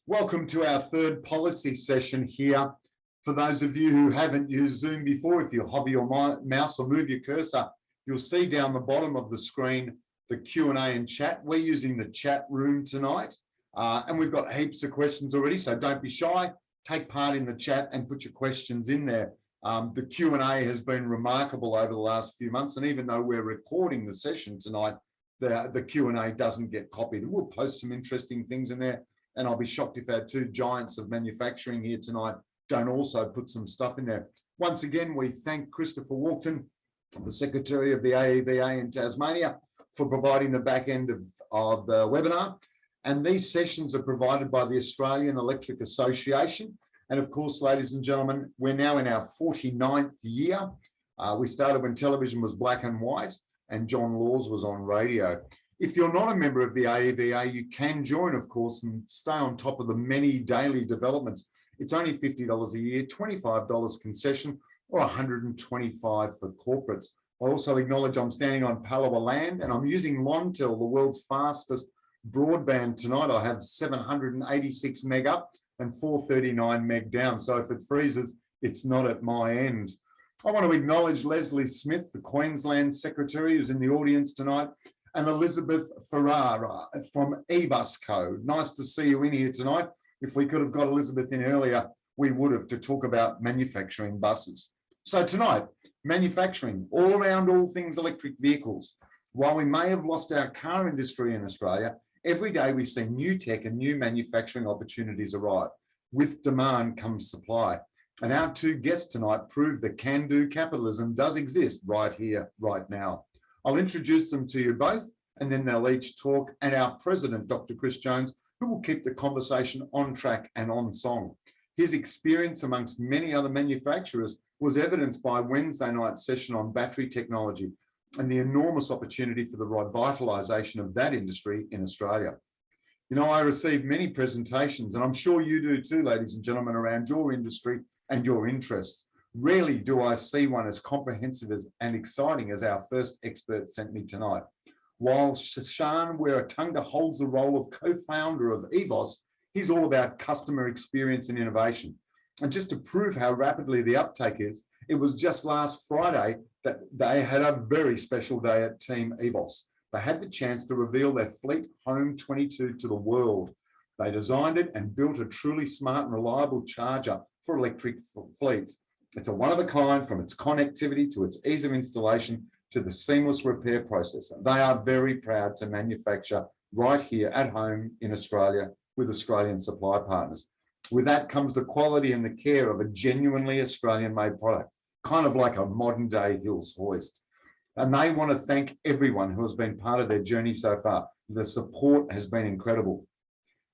Welcome to our third policy session here. For those of you who haven't used Zoom before, if you hover your mouse or move your cursor, you'll see down the bottom of the screen the Q&A and chat. We're using the chat room tonight, and we've got heaps of questions already, so don't be shy. Take part in the chat and put your questions in there. The Q&A has been remarkable over the last few months, and even though we're recording the session tonight, the Q&A doesn't get copied, and we'll post some interesting things in there. And I'll be shocked if our two giants of manufacturing here tonight don't also put some stuff in there. Once again, we thank Christopher Walkton, the Secretary of the AEVA in Tasmania, for providing the back end of the webinar. And these sessions are provided by the Australian Electric Association. And of course, ladies and gentlemen, we're now in our 49th year. We started when television was black and white and John Laws was on radio. If you're not a member of the AEVA, you can join, of course, and stay on top of the many daily developments. It's only $50 a year, $25 concession, or $125 for corporates. I also acknowledge I'm standing on Palawa land, and I'm using Lontel, the world's fastest broadband tonight. I have 786 meg up and 439 meg down. So if it freezes, it's not at my end. I want to acknowledge Leslie Smith, the Queensland Secretary, who's in the audience tonight, and Elizabeth Ferrara from EVOS Co. Nice to see you in here tonight. If we could have got Elizabeth in earlier, we would have, to talk about manufacturing buses. So tonight, manufacturing, all around all things electric vehicles. While we may have lost our car industry in Australia, every day we see new tech and new manufacturing opportunities arrive. With demand comes supply. And our two guests tonight prove that can-do capitalism does exist right here, right now. I'll introduce them to you both, and then they'll each talk, and our president, Dr. Chris Jones, who will keep the conversation on track and on song. His experience amongst many other manufacturers was evidenced by Wednesday night's session on battery technology and the enormous opportunity for the revitalisation of that industry in Australia. You know, I received many presentations, and I'm sure you do too, ladies and gentlemen, around your industry and your interests. Rarely do I see one as comprehensive and exciting as our first expert sent me tonight. While Seshan Weeratunga holds the role of co-founder of EVOS, he's all about customer experience and innovation. And just to prove how rapidly the uptake is, it was just last Friday that they had a very special day at Team EVOS. They had the chance to reveal their Fleet Home 22 to the world. They designed it and built a truly smart and reliable charger for electric fleets. It's a one-of-a-kind, from its connectivity to its ease of installation to the seamless repair process. They are very proud to manufacture right here at home in Australia with Australian supply partners. With that comes the quality and the care of a genuinely Australian-made product, kind of like a modern-day Hills hoist. And they want to thank everyone who has been part of their journey so far. The support has been incredible.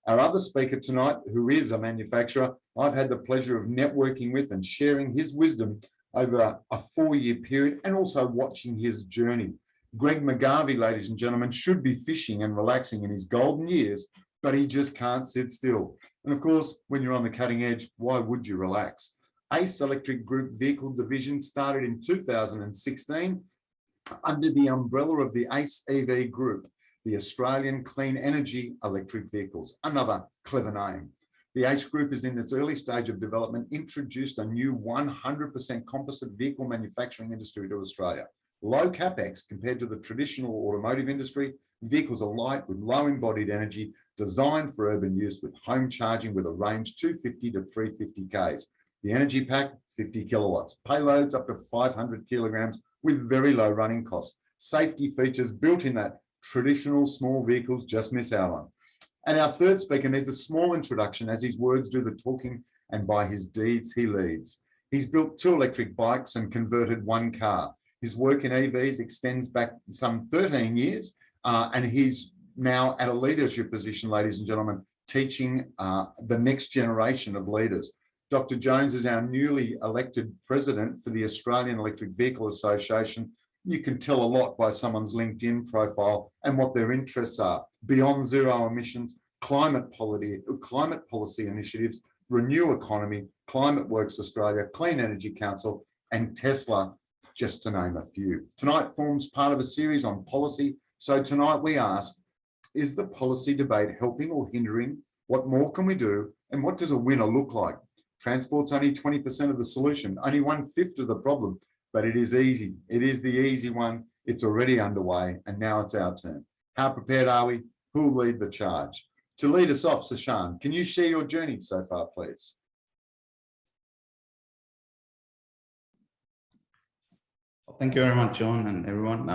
Our other speaker tonight, who is a manufacturer, I've had the pleasure of networking with and sharing his wisdom over a 4-year period, and also watching his journey. Greg McGarvie, ladies and gentlemen, should be fishing and relaxing in his golden years, but he just can't sit still. And of course, when you're on the cutting edge, why would you relax? Ace Electric Group Vehicle Division started in 2016 under the umbrella of the Ace EV Group, the Australian Clean Energy Electric Vehicles, another clever name. The ACE Group is in its early stage of development, introduced a new 100% composite vehicle manufacturing industry to Australia. Low capex compared to the traditional automotive industry, vehicles are light with low embodied energy, designed for urban use with home charging with a range 250 to 350 Ks. The energy pack, 50 kilowatts. Payloads up to 500 kilograms with very low running costs. Safety features built in that traditional small vehicles just miss out on. And our third speaker needs a small introduction, as his words do the talking and by his deeds he leads. He's built 2 electric bikes and converted 1 car. His work in EVs extends back some 13 years, and he's now at a leadership position, ladies and gentlemen, teaching the next generation of leaders. Dr. Jones is our newly elected president for the Australian Electric Vehicle Association. You can tell a lot by someone's LinkedIn profile and what their interests are. Beyond zero emissions, climate policy initiatives, Renew Economy, Climate Works Australia, Clean Energy Council, and Tesla, just to name a few. Tonight forms part of a series on policy. So tonight we asked, is the policy debate helping or hindering What more can we do? And what does a winner look like? Transport's only 20% of the solution, only 1/5 of the problem, but it is easy. It is the easy one. It's already underway, and now it's our turn. How prepared are we? Who will lead the charge? To lead us off, Seshan, can you share your journey so far, please? Thank you very much, John, and everyone.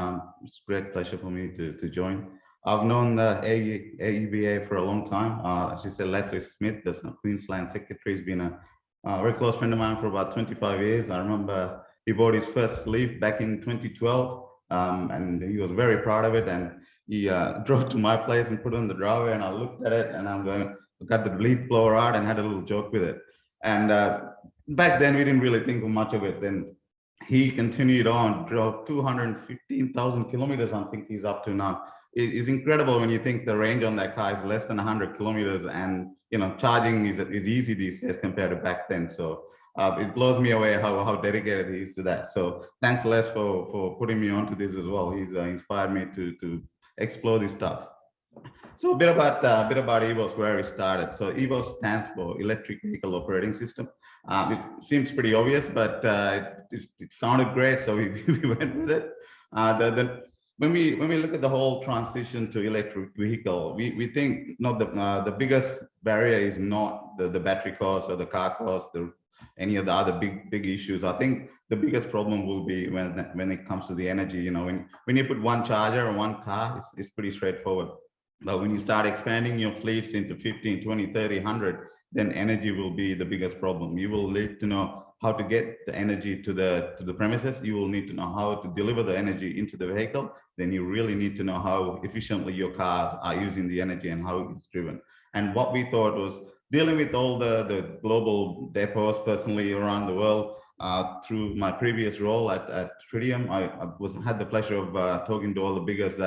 It's a great pleasure for me to join. I've known AEBA for a long time. As you said, Leslie Smith, the Queensland Secretary, has been a very close friend of mine for about 25 years. I remember he bought his first leaf back in 2012, and he was very proud of it. And he drove to my place and put it in the driveway, and I looked at it, and got the leaf blower out and had a little joke with it. And back then, we didn't really think much of it. Then he continued on, drove 215,000 kilometers, I think he's up to now. It's incredible when you think the range on that car is less than 100 kilometers, and charging is easy these days compared to back then. So it blows me away how dedicated he is to that. So thanks, Les, for putting me onto this as well. He's inspired me to explore this stuff. So a bit about EVOS, where we started. So EVOS stands for Electric Vehicle Operating System. It seems pretty obvious, but it sounded great, so we went with it. When we look at the whole transition to electric vehicle, we think the biggest barrier is not the battery cost or the car cost or any of the other big issues. I think the biggest problem will be when it comes to the energy. When you put one charger on one car, it's pretty straightforward. But when you start expanding your fleets into 15, 20, 30, 100, then energy will be the biggest problem. You will need to know how to get the energy to the premises. You will need to know how to deliver the energy into the vehicle. Then you really need to know how efficiently your cars are using the energy and how it's driven. And what we thought was dealing with all the global depots personally around the world. Through my previous role at Tritium, I had the pleasure of talking to all the biggest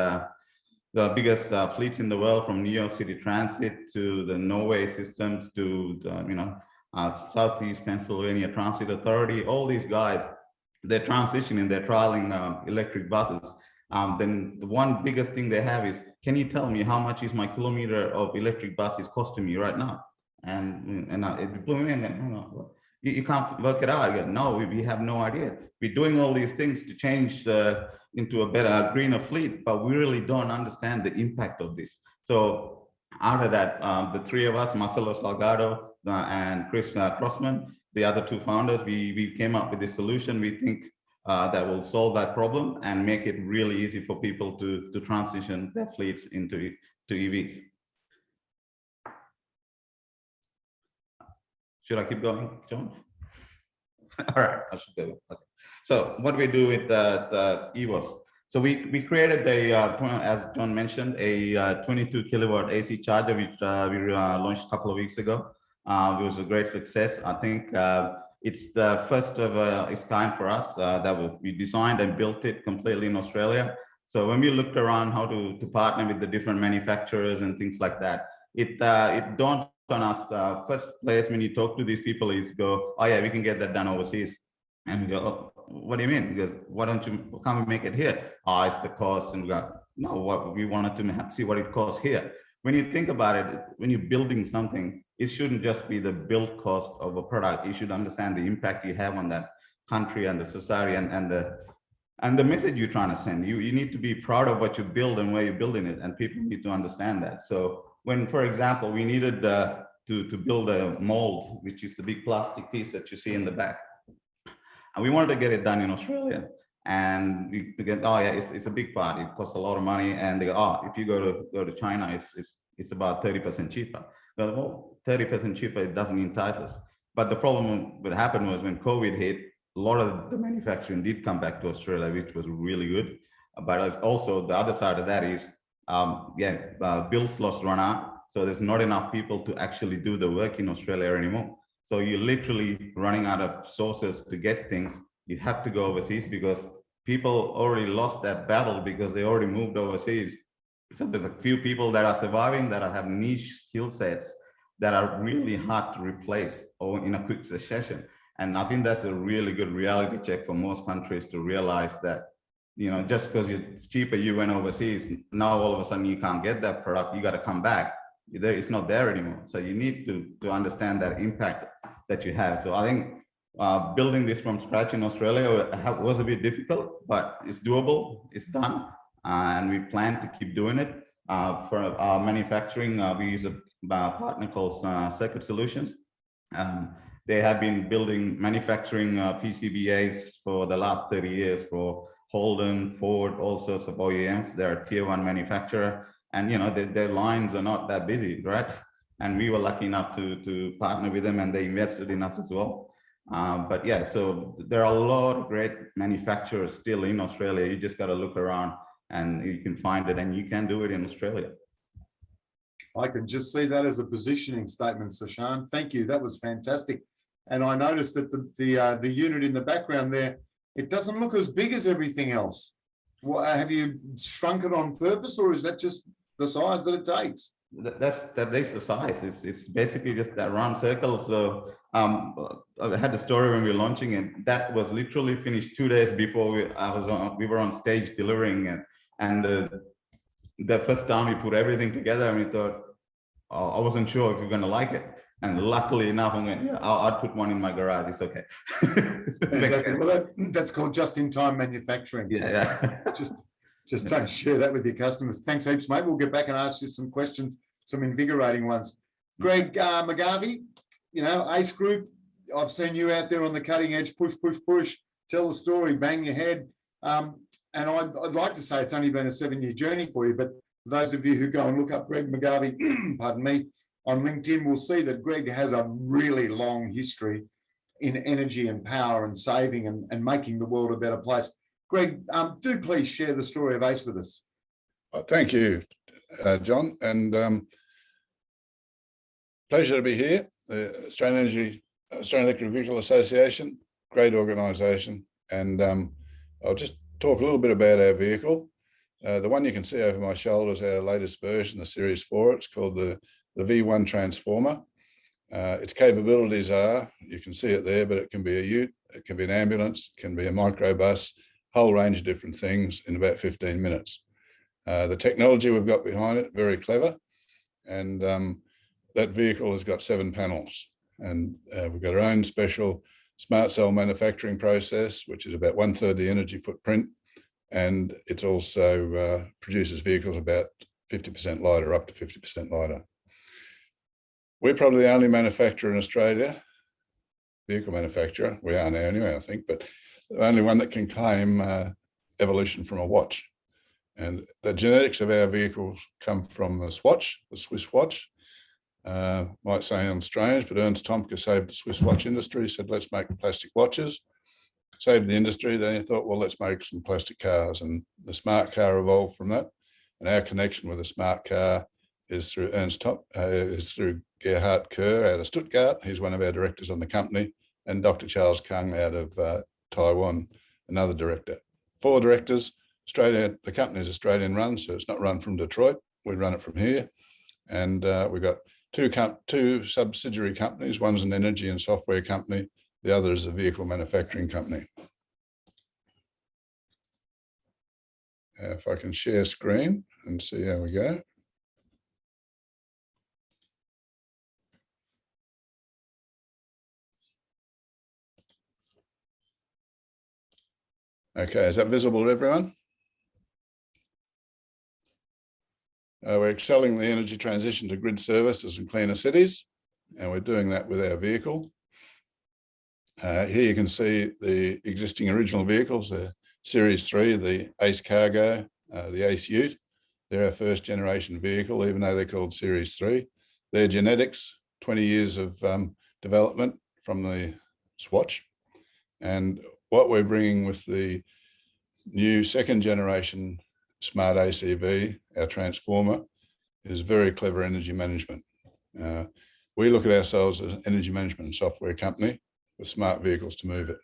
fleets in the world, from New York City Transit to the Norway systems to Southeast Pennsylvania Transit Authority. All these guys, they're transitioning, they're trialing electric buses. Then the one biggest thing they have is, can you tell me how much is my kilometer of electric bus is costing me right now? And it blew me in. You can't work it out. I go, no, we have no idea. We're doing all these things to change into a better, greener fleet, but we really don't understand the impact of this. So out of that, the three of us, Marcelo Salgado and Chris Crossman, the other two founders, we came up with this solution. We think that will solve that problem and make it really easy for people to transition their fleets into EVs. Should I keep going, John? All right, I should go. Okay. So what we do with the EVOS. So we created as John mentioned, a 22 kilowatt AC charger, which we launched a couple of weeks ago. It was a great success. I think it's the first of its kind for us that we designed and built it completely in Australia. So when we looked around how to partner with the different manufacturers and things like that, it dawned on us, first place when you talk to these people is go, oh yeah, we can get that done overseas. And we go, oh, what do you mean? Because why can't we make it here? Oh, it's the cost. And we go, no, what we wanted to see what it costs here. When you think about it, when you're building something, it shouldn't just be the build cost of a product. You should understand the impact you have on that country and the society and the message you're trying to send. You need to be proud of what you build and where you're building it, and people need to understand that. So when, for example, we needed to build a mold, which is the big plastic piece that you see in the back, and we wanted to get it done in Australia. And we get, oh yeah, it's a big part. It costs a lot of money. And they go, oh, if you go to China, it's about 30% cheaper. Well, 30% cheaper, it doesn't entice us. But the problem that happened was when COVID hit, a lot of the manufacturing did come back to Australia, which was really good. But also the other side of that is, bill slots run out. So there's not enough people to actually do the work in Australia anymore. So you're literally running out of sources to get things. You have to go overseas because people already lost that battle because they already moved overseas. So there's a few people that are surviving that have niche skill sets that are really hard to replace or in a quick succession. And I think that's a really good reality check for most countries to realize that, just because it's cheaper, you went overseas, now all of a sudden you can't get that product, you got to come back. it's not there anymore. So you need to understand that impact that you have. So I think building this from scratch in Australia was a bit difficult, but it's doable, it's done, and we plan to keep doing it. For our manufacturing, we use a partner called Circuit Solutions. They have been building manufacturing PCBAs for the last 30 years for Holden, Ford, all sorts of OEMs. They're a tier 1 manufacturer, and their lines are not that busy, right? And we were lucky enough to partner with them, and they invested in us as well. But yeah, so there are a lot of great manufacturers still in Australia. You just got to look around and you can find it, and you can do it in Australia. I can just see that as a positioning statement, Seshan. Thank you. That was fantastic. And I noticed that the unit in the background there, it doesn't look as big as everything else. Well, have you shrunk it on purpose, or is that just the size that it takes? That makes the size. It's basically just that round circle. So I had the story when we were launching it. That was literally finished 2 days before we were on stage delivering, and the first time we put everything together, and we thought, oh, I wasn't sure if you're going to like it. And luckily enough, I'm going, yeah, I'll put one in my garage. It's okay. Well, that's called just-in-time manufacturing. Yeah. Just don't share that with your customers. Thanks heaps, mate. We'll get back and ask you some questions, some invigorating ones. Greg McGarvie, Ace Group, I've seen you out there on the cutting edge, push, push, push, tell the story, bang your head. And I'd like to say it's only been a 7-year journey for you, but those of you who go and look up Greg McGarvie, pardon me, on LinkedIn will see that Greg has a really long history in energy and power and saving and making the world a better place. Greg, do please share the story of ACE with us. Thank you, John, and pleasure to be here. The Australian Electric Vehicle Association, great organisation, and I'll just talk a little bit about our vehicle. The one you can see over my shoulder is our latest version, the Series 4. It's called the V1 Transformer. Its capabilities are, you can see it there, but it can be a ute, it can be an ambulance, it can be a microbus, whole range of different things in about 15 minutes. The technology we've got behind it, very clever. And that vehicle has got 7 panels. And we've got our own special smart cell manufacturing process, which is about 1/3 the energy footprint. And it also produces vehicles about 50% lighter, up to 50% lighter. We're probably the only manufacturer in Australia, vehicle manufacturer, we are now anyway, I think, but the only one that can claim evolution from a watch. And the genetics of our vehicles come from the Swatch, the Swiss watch. Might sound strange, but Ernst Tomke saved the Swiss watch industry, said, let's make plastic watches. Saved the industry, then he thought, well, let's make some plastic cars. And the smart car evolved from that. And our connection with the smart car is through through Gerhard Kerr out of Stuttgart. He's one of our directors on the company, and Dr. Charles Kung out of Taiwan, another director. 4 directors. Australia, the company is Australian run, so it's not run from Detroit. We run it from here. And we've got two subsidiary companies. One's an energy and software company. The other is a vehicle manufacturing company. If I can share screen and see how we go. Okay, is that visible to everyone? We're excelling the energy transition to grid services and cleaner cities, and we're doing that with our vehicle. Here you can see the existing original vehicles, the Series 3, the Ace Cargo, the Ace Ute. They're our first generation vehicle, even though they're called Series 3. Their genetics, 20 years of development from the Swatch. And what we're bringing with the new 2nd generation Smart ACV, our transformer, is very clever energy management. We look at ourselves as an energy management software company with smart vehicles to move it.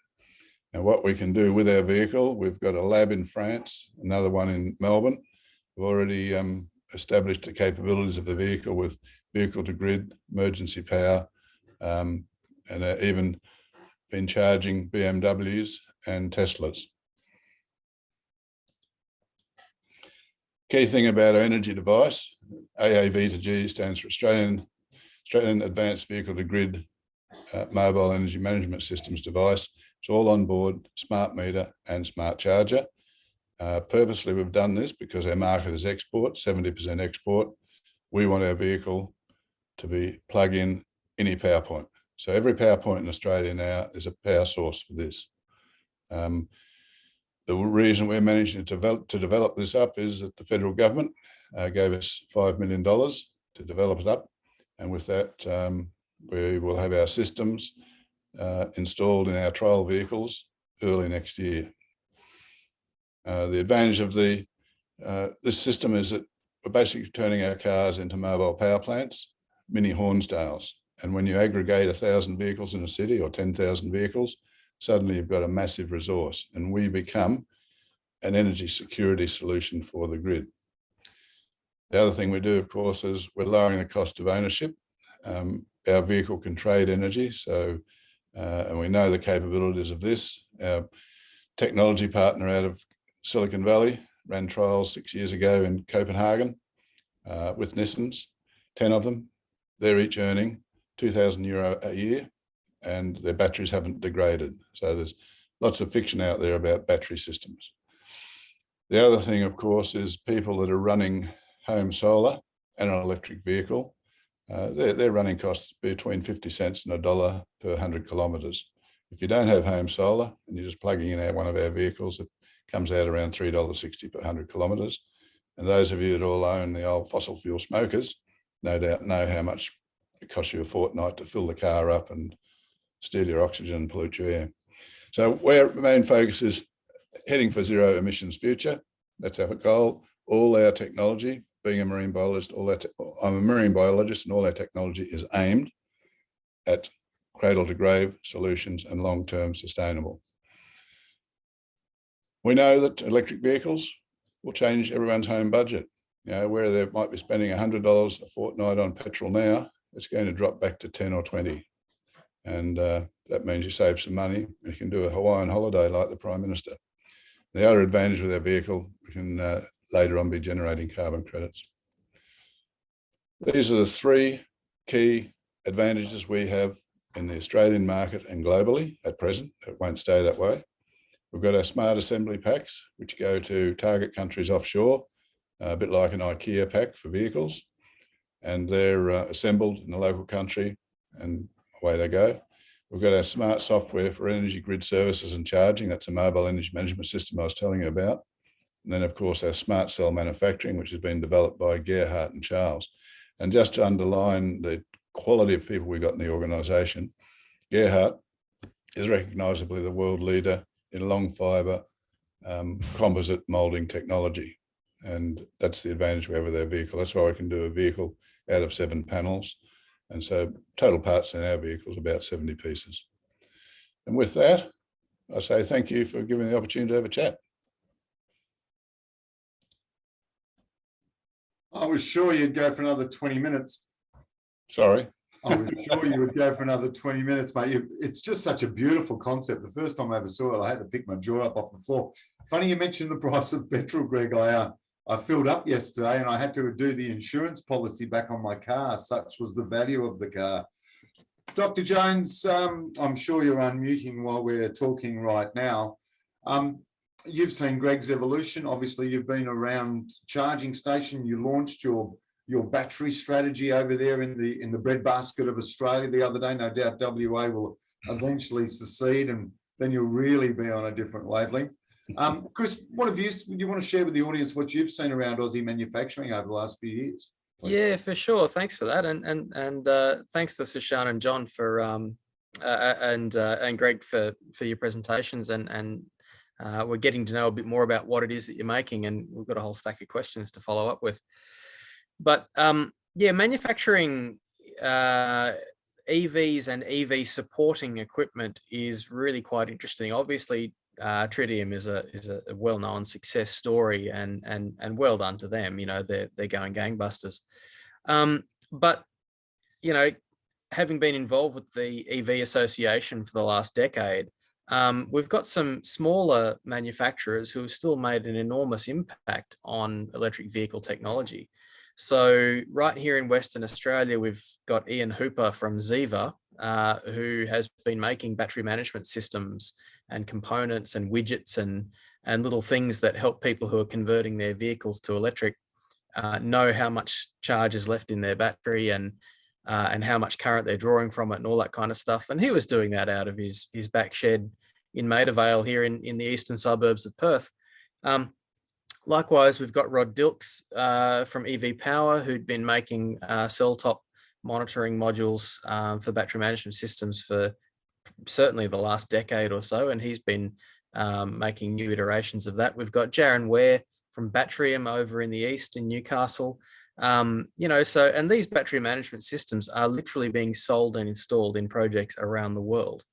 And what we can do with our vehicle, we've got a lab in France, another one in Melbourne. We've already established the capabilities of the vehicle with vehicle to grid, emergency power, and even been charging BMWs and Teslas. Key thing about our energy device, AAV to G stands for Australian Advanced Vehicle to Grid Mobile Energy Management Systems device. It's all on board, smart meter and smart charger. Purposely, we've done this because our market is export, 70% export. We want our vehicle to be plug-in any power point. So every power point in Australia now is a power source for this. The reason we're managing to develop this up is that the federal government gave us $5 million to develop it up. And with that, we will have our systems installed in our trial vehicles early next year. The advantage of this system is that we're basically turning our cars into mobile power plants, mini Hornsdales. And when you aggregate 1,000 vehicles in a city or 10,000 vehicles, suddenly you've got a massive resource, and we become an energy security solution for the grid. The other thing we do, of course, is we're lowering the cost of ownership. Our vehicle can trade energy, so and we know the capabilities of this. Our technology partner out of Silicon Valley ran trials 6 years ago in Copenhagen with Nissans, 10 of them. They're each earning €2,000 a year, and their batteries haven't degraded. So there's lots of fiction out there about battery systems. The other thing, of course, is people that are running home solar and an electric vehicle. Their running costs between 50 cents and $1 per 100 kilometres. If you don't have home solar and you're just plugging in one of our vehicles, it comes out around $3.60 per 100 kilometres. And those of you that all own the old fossil fuel smokers, no doubt know how much it costs you a fortnight to fill the car up and steal your oxygen and pollute your air. So our main focus is heading for zero emissions future. That's our goal. All our technology, being a marine biologist, I'm a marine biologist, and all our technology is aimed at cradle to grave solutions and long-term sustainable. We know that electric vehicles will change everyone's home budget. You know, where they might be spending $100 a fortnight on petrol now, it's going to drop back to 10 or 20. And that means you save some money. You can do a Hawaiian holiday like the Prime Minister. The other advantage with our vehicle, we can later on be generating carbon credits. These are the three key advantages we have in the Australian market and globally at present. It won't stay that way. We've got our smart assembly packs, which go to target countries offshore, a bit like an IKEA pack for vehicles. And they're assembled in the local country, and away they go. We've got our smart software for energy grid services and charging. That's a mobile energy management system I was telling you about. And then, of course, our smart cell manufacturing, which has been developed by Gerhard and Charles. And just to underline the quality of people we've got in the organisation, Gerhard is recognisably the world leader in long fibre composite moulding technology. And that's the advantage we have with our vehicle. That's why we can do a vehicle out of 7 panels. And so total parts in our vehicle is about 70 pieces. And with that, I say thank you for giving me the opportunity to have a chat. I was sure you'd go for another 20 minutes. Sorry. I was sure you would go for another 20 minutes, mate. It's just such a beautiful concept. The first time I ever saw it, I had to pick my jaw up off the floor. Funny you mentioned the price of petrol, Greg. I filled up yesterday and I had to do the insurance policy back on my car. Such was the value of the car. Dr. Jones, I'm sure you're unmuting while we're talking right now. You've seen Greg's evolution. Obviously, you've been around charging station. You launched your battery strategy over there in the breadbasket of Australia the other day. No doubt WA will eventually succeed, and then you'll really be on a different wavelength. Chris, do you want to share with the audience what you've seen around Aussie manufacturing over the last few years? Please. Yeah, for sure. Thanks for that, and thanks to Seshan and John for and Greg for your presentations, and we're getting to know a bit more about what it is that you're making, and we've got a whole stack of questions to follow up with. But yeah, manufacturing EVs and EV supporting equipment is really quite interesting. Obviously, Tritium is a well-known success story, and well done to them. You know, they're going gangbusters. But you know, having been involved with the EV Association for the last decade, we've got some smaller manufacturers who have still made an enormous impact on electric vehicle technology. So right here in Western Australia, we've got Ian Hooper from Ziva, who has been making battery management systems and components and widgets and little things that help people who are converting their vehicles to electric know how much charge is left in their battery and how much current they're drawing from it and all that kind of stuff. And he was doing that out of his back shed in Maida Vale here in the eastern suburbs of Perth. Likewise, we've got Rod Dilks from EV Power, who'd been making cell top monitoring modules for battery management systems for certainly the last decade or so, and he's been making new iterations of that. We've got Jaron Ware from Batterium over in the east in Newcastle. And these battery management systems are literally being sold and installed in projects around the world.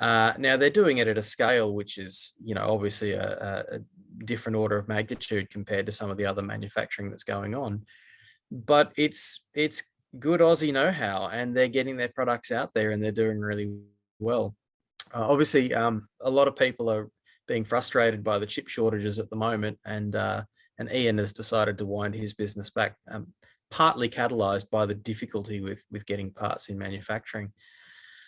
Now they're doing it at a scale which is, obviously a different order of magnitude compared to some of the other manufacturing that's going on. But it's good Aussie know-how, and they're getting their products out there and they're doing really well. Obviously, a lot of people are being frustrated by the chip shortages at the moment, and Ian has decided to wind his business back, partly catalyzed by the difficulty with getting parts in manufacturing.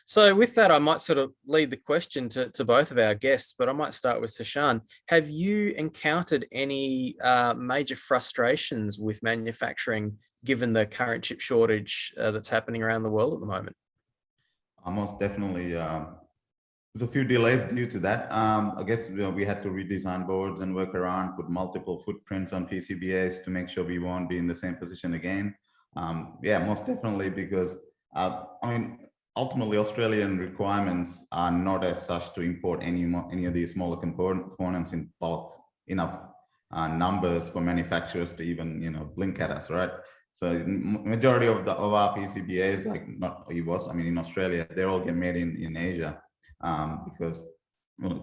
So with that, I might sort of lead the question to both of our guests, but I might start with Seshan. Have you encountered any major frustrations with manufacturing given the current chip shortage that's happening around the world at the moment? Most definitely. There's a few delays due to that. I guess we had to redesign boards and work around, put multiple footprints on PCBAs to make sure we won't be in the same position again. Yeah, most definitely, because ultimately, Australian requirements are not as such to import any of these smaller components in bulk enough numbers for manufacturers to even blink at us, right? So majority of our PCBAs, like not EVOS, in Australia, they all get made in Asia because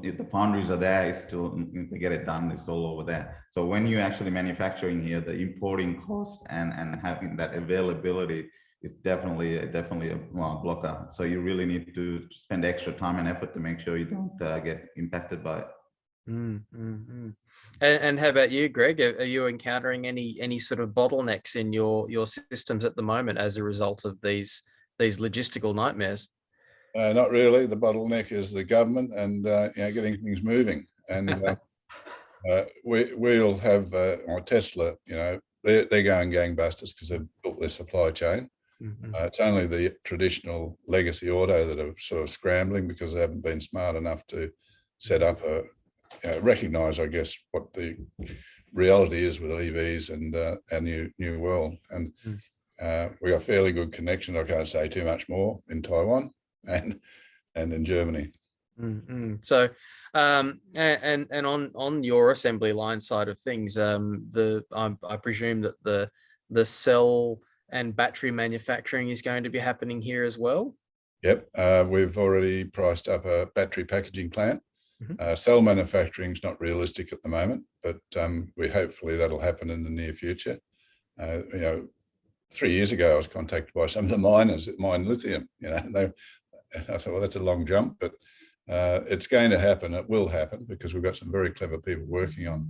if the foundries are there, it's still to get it done, it's all over there. So when you're actually manufacturing here, the importing cost and having that availability is definitely a blocker. So you really need to spend extra time and effort to make sure you don't get impacted by it. And how about you, Greg? Are you encountering any sort of bottlenecks in your systems at the moment as a result of these logistical nightmares? Not really. The bottleneck is the government and getting things moving. And we'll have Tesla. They're going gangbusters because they've built their supply chain. It's only the traditional legacy auto that are sort of scrambling because they haven't been smart enough to set up recognize, I guess, what the reality is with EVs and our new world. And we got fairly good connection. I can't say too much more in Taiwan and in Germany. So, and on your assembly line side of things, I presume that the cell and battery manufacturing is going to be happening here as well? Yep, we've already priced up a battery packaging plant. Cell manufacturing is not realistic at the moment, but hopefully that'll happen in the near future. 3 years ago, I was contacted by some of the miners that mine lithium. And I thought, well, that's a long jump, but it's going to happen. It will happen because we've got some very clever people working on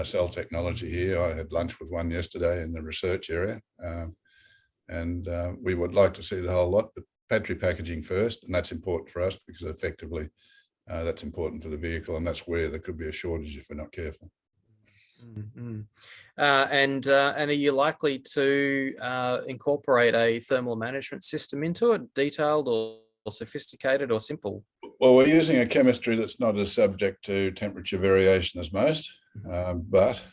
cell technology here. I had lunch with one yesterday in the research area, and we would like to see the whole lot, but battery packaging first, and that's important for us because effectively that's important for the vehicle, and that's where there could be a shortage if we're not careful. And are you likely to incorporate a thermal management system into it, detailed or sophisticated or simple? Well, we're using a chemistry that's not as subject to temperature variation as most, but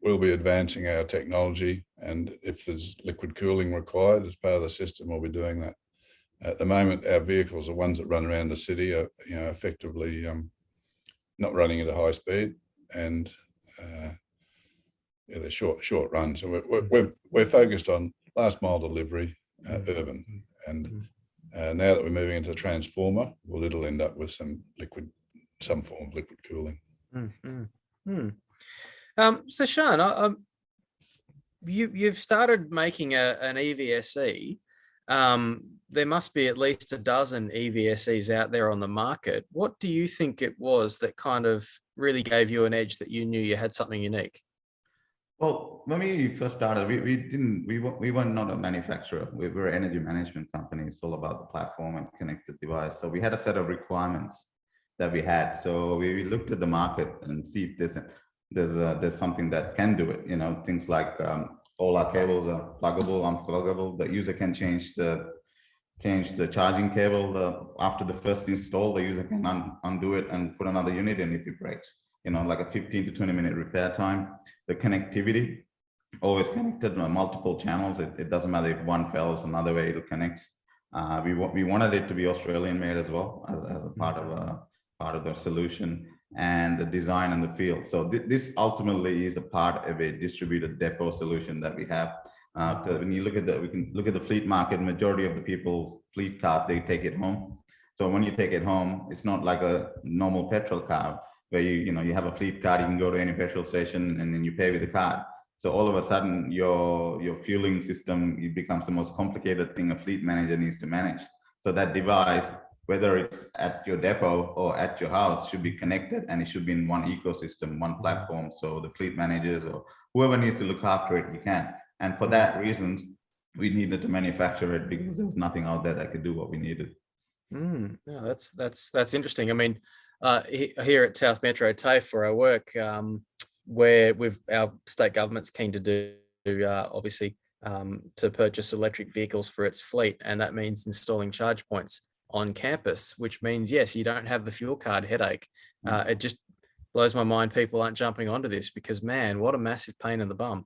we'll be advancing our technology, and if there's liquid cooling required as part of the system, we'll be doing that. At the moment, our vehicles, the ones that run around the city, are effectively not running at a high speed, and they're short runs. So we're focused on last mile delivery, urban, and now that we're moving into the transformer, it'll end up with some form of liquid cooling. So Sean, you've started making an EVSE. There must be at least a dozen EVSEs out there on the market. What do you think it was that kind of really gave you an edge that you knew you had something unique? Well, when we first started, we were not a manufacturer. We were an energy management company. It's all about the platform and connected device. So we had a set of requirements that we had. So we looked at the market and see if there's something that can do it. You know, things like all our cables are pluggable, unpluggable. The user can change the charging cable after the first install. The user can undo it and put another unit in if it breaks. You know, like a 15 to 20 minute repair time. The connectivity, always connected on multiple channels. It doesn't matter if one fails, another way it connects. We wanted it to be Australian made as well as a part of the solution, and the design and the feel. So this ultimately is a part of a distributed depot solution that we have. Because when you look at we can look at the fleet market, majority of the people's fleet cars, they take it home. So when you take it home, it's not like a normal petrol car where you have a fleet card, you can go to any petrol station and then you pay with the card. So all of a sudden your fueling system, it becomes the most complicated thing a fleet manager needs to manage. So that device, whether it's at your depot or at your house, should be connected, and it should be in one ecosystem, one platform. So the fleet managers or whoever needs to look after it, you can. And for that reason, we needed to manufacture it because there was nothing out there that could do what we needed. No, that's interesting. I mean, here at South Metro TAFE, where I work, where our state government's keen to do obviously to purchase electric vehicles for its fleet, and that means installing charge points on campus, which means yes, you don't have the fuel card headache. It just blows my mind people aren't jumping onto this, because man, what a massive pain in the bum.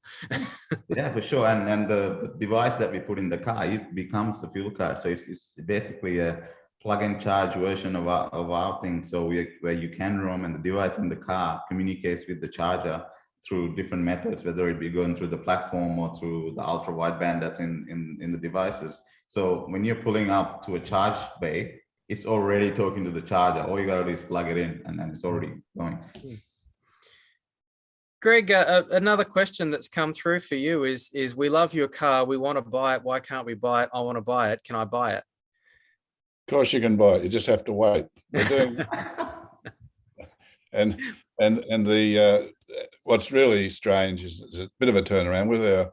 Yeah, for sure. And the device that we put in the car, it becomes the fuel card. So it's basically a plug and charge version of our thing. So where you can roam, and the device in the car communicates with the charger through different methods, whether it be going through the platform or through the ultra wideband that's in the devices. So when you're pulling up to a charge bay, it's already talking to the charger. All you gotta do is plug it in, and then it's already going. Greg, another question that's come through for you is we love your car, we want to buy it, why can't we buy it? I want to buy it, can I buy it? Of course you can buy it, you just have to wait. We're doing and the what's really strange is a bit of a turnaround with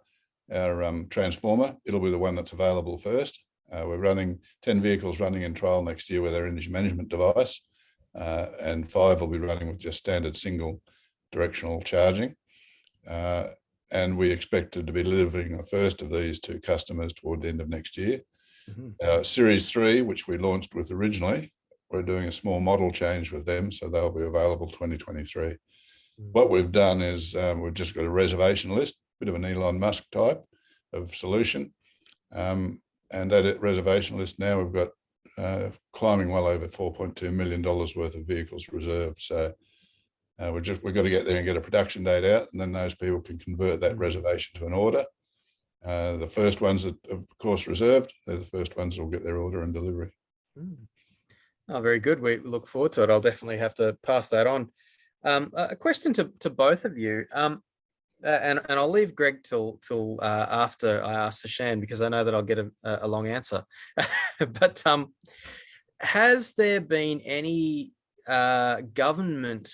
our transformer. It'll be the one that's available first. We're running 10 vehicles running in trial next year with our energy management device, and 5 will be running with just standard single directional charging. And we expected to be delivering the first of these to customers toward the end of next year. Series 3, which we launched with originally, we're doing a small model change with them, so they'll be available 2023. What we've done is we've just got a reservation list, bit of an Elon Musk type of solution. And that reservation list now we've got climbing well over $4.2 million worth of vehicles reserved. So we've got to get there and get a production date out, and then those people can convert that reservation to an order. The first ones that, of course, reserved, they're the first ones that will get their order and delivery. Oh, very good. We look forward to it. I'll definitely have to pass that on. A question to both of you, and I'll leave Greg till after I ask Seshan, because I know that I'll get a long answer. But has there been any government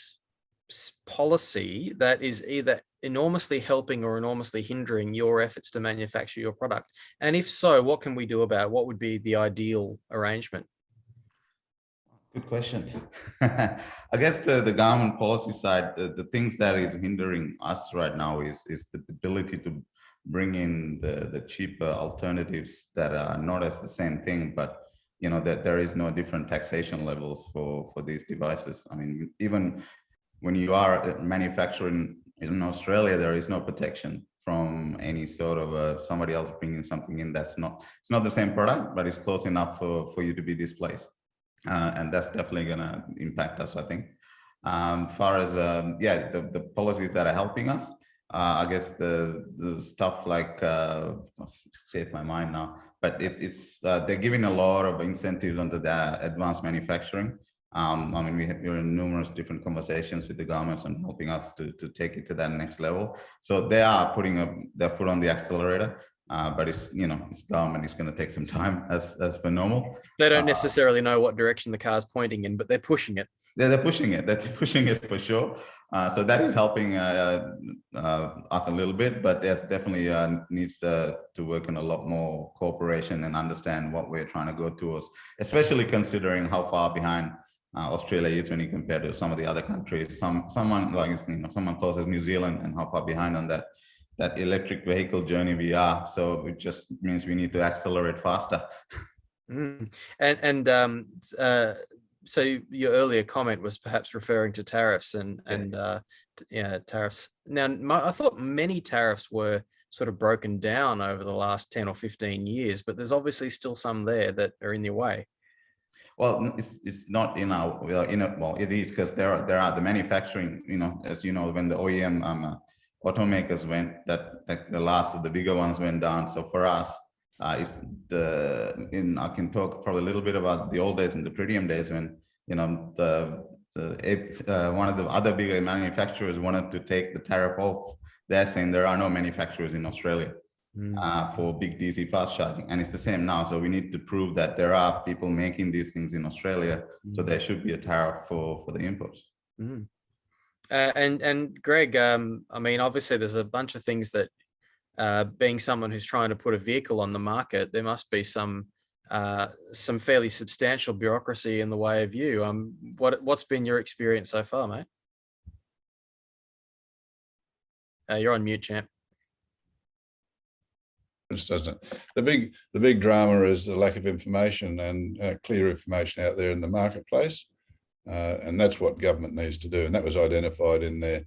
policy that is either enormously helping or enormously hindering your efforts to manufacture your product? And if so, what can we do about it? What would be the ideal arrangement? Good question. I guess the government policy side, the things that is hindering us right now is the ability to bring in the cheaper alternatives that are not as the same thing, but that there is no different taxation levels for these devices. I mean, even when you are manufacturing in Australia, there is no protection from any sort of somebody else bringing something in it's not the same product, but it's close enough for you to be displaced. And that's definitely going to impact us, I think. Far as the policies that are helping us, I guess the stuff like save my mind now, but it's they're giving a lot of incentives under the advanced manufacturing. I mean, we're in numerous different conversations with the governments and helping us to take it to that next level. So they are putting their foot on the accelerator. but it's, you know, it's government. It's going to take some time as per normal. They don't necessarily know what direction the car's pointing in, but they're pushing it. They're pushing it. They're pushing it for sure. So that is helping us a little bit, but there's definitely needs to work on a lot more cooperation and understand what we're trying to go towards, especially considering how far behind Australia is when you compare to some of the other countries. Someone like, you know, someone close as New Zealand, and how far behind on that electric vehicle journey we are. So it just means we need to accelerate faster. So your earlier comment was perhaps referring to tariffs and tariffs. Now, I thought many tariffs were sort of broken down over the last 10 or 15 years, but there's obviously still some there that are in your way. Well, it's not in our, well, it is, because there are the manufacturing, you know, as you know, when the OEM automakers went, that the last of the bigger ones went down. So for us, I can talk probably a little bit about the old days and the Tritium days when, you know, one of the other bigger manufacturers wanted to take the tariff off. They're saying there are no manufacturers in Australia for big DC fast charging, and it's the same now. So we need to prove that there are people making these things in Australia. So there should be a tariff for the imports. And Greg, I mean, obviously there's a bunch of things that, being someone who's trying to put a vehicle on the market, there must be some fairly substantial bureaucracy in the way of you. What's been your experience so far, mate? You're on mute, champ. Doesn't it? The big drama is the lack of information and clear information out there in the marketplace, and that's what government needs to do. And that was identified in their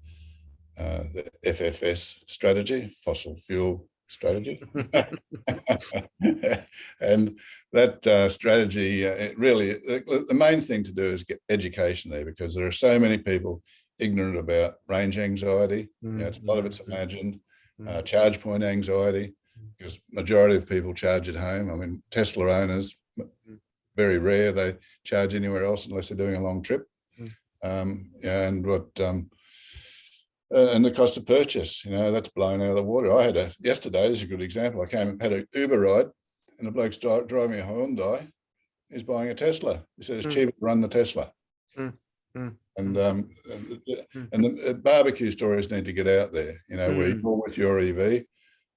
the FFS strategy, fossil fuel strategy. And that strategy, it really, the main thing to do is get education there, because there are so many people ignorant about range anxiety. You know, a lot of it's imagined. Charge point anxiety, because majority of people charge at home. I mean, Tesla owners, very rare they charge anywhere else unless they're doing a long trip. And the cost of purchase, you know, that's blown out of the water. Yesterday is a good example. I had an Uber ride, and the bloke's driving a Hyundai. He's buying a Tesla. He said it's cheaper to run the Tesla. And the barbecue stories need to get out there, you know, where you're with your EV,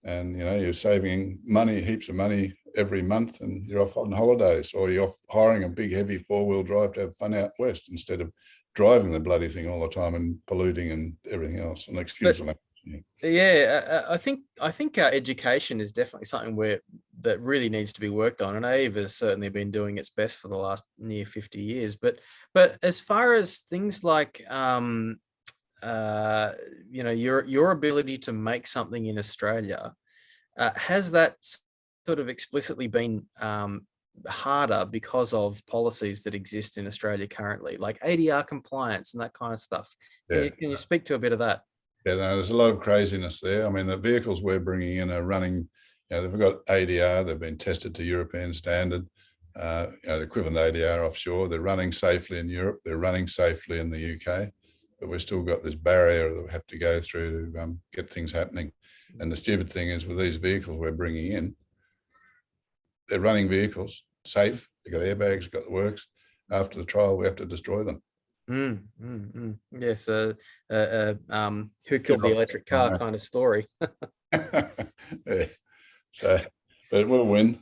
and, you know, you're saving money, heaps of money every month, and you're off on holidays, or you're off hiring a big, heavy 4-wheel drive to have fun out west, instead of driving the bloody thing all the time and polluting and everything else. And excuse me. Yeah, I think education is definitely something that really needs to be worked on, and AVE has certainly been doing its best for the last near 50 years. But as far as things like you know, your ability to make something in Australia, has that sort of explicitly been harder because of policies that exist in Australia currently, like Adr compliance and that kind of stuff? Can you speak to a bit of that? Yeah, no, there's a lot of craziness there. I mean, the vehicles we're bringing in are running, you know, they've got ADR, they've been tested to European standard, you know, the equivalent ADR offshore. They're running safely in Europe, they're running safely in the UK, but we've still got this barrier that we have to go through to get things happening. And the stupid thing is, with these vehicles we're bringing in, they're running vehicles, safe, they've got airbags, got the works. After the trial, we have to destroy them. Yes, who killed the electric car kind of story. Yeah. So, but we'll win.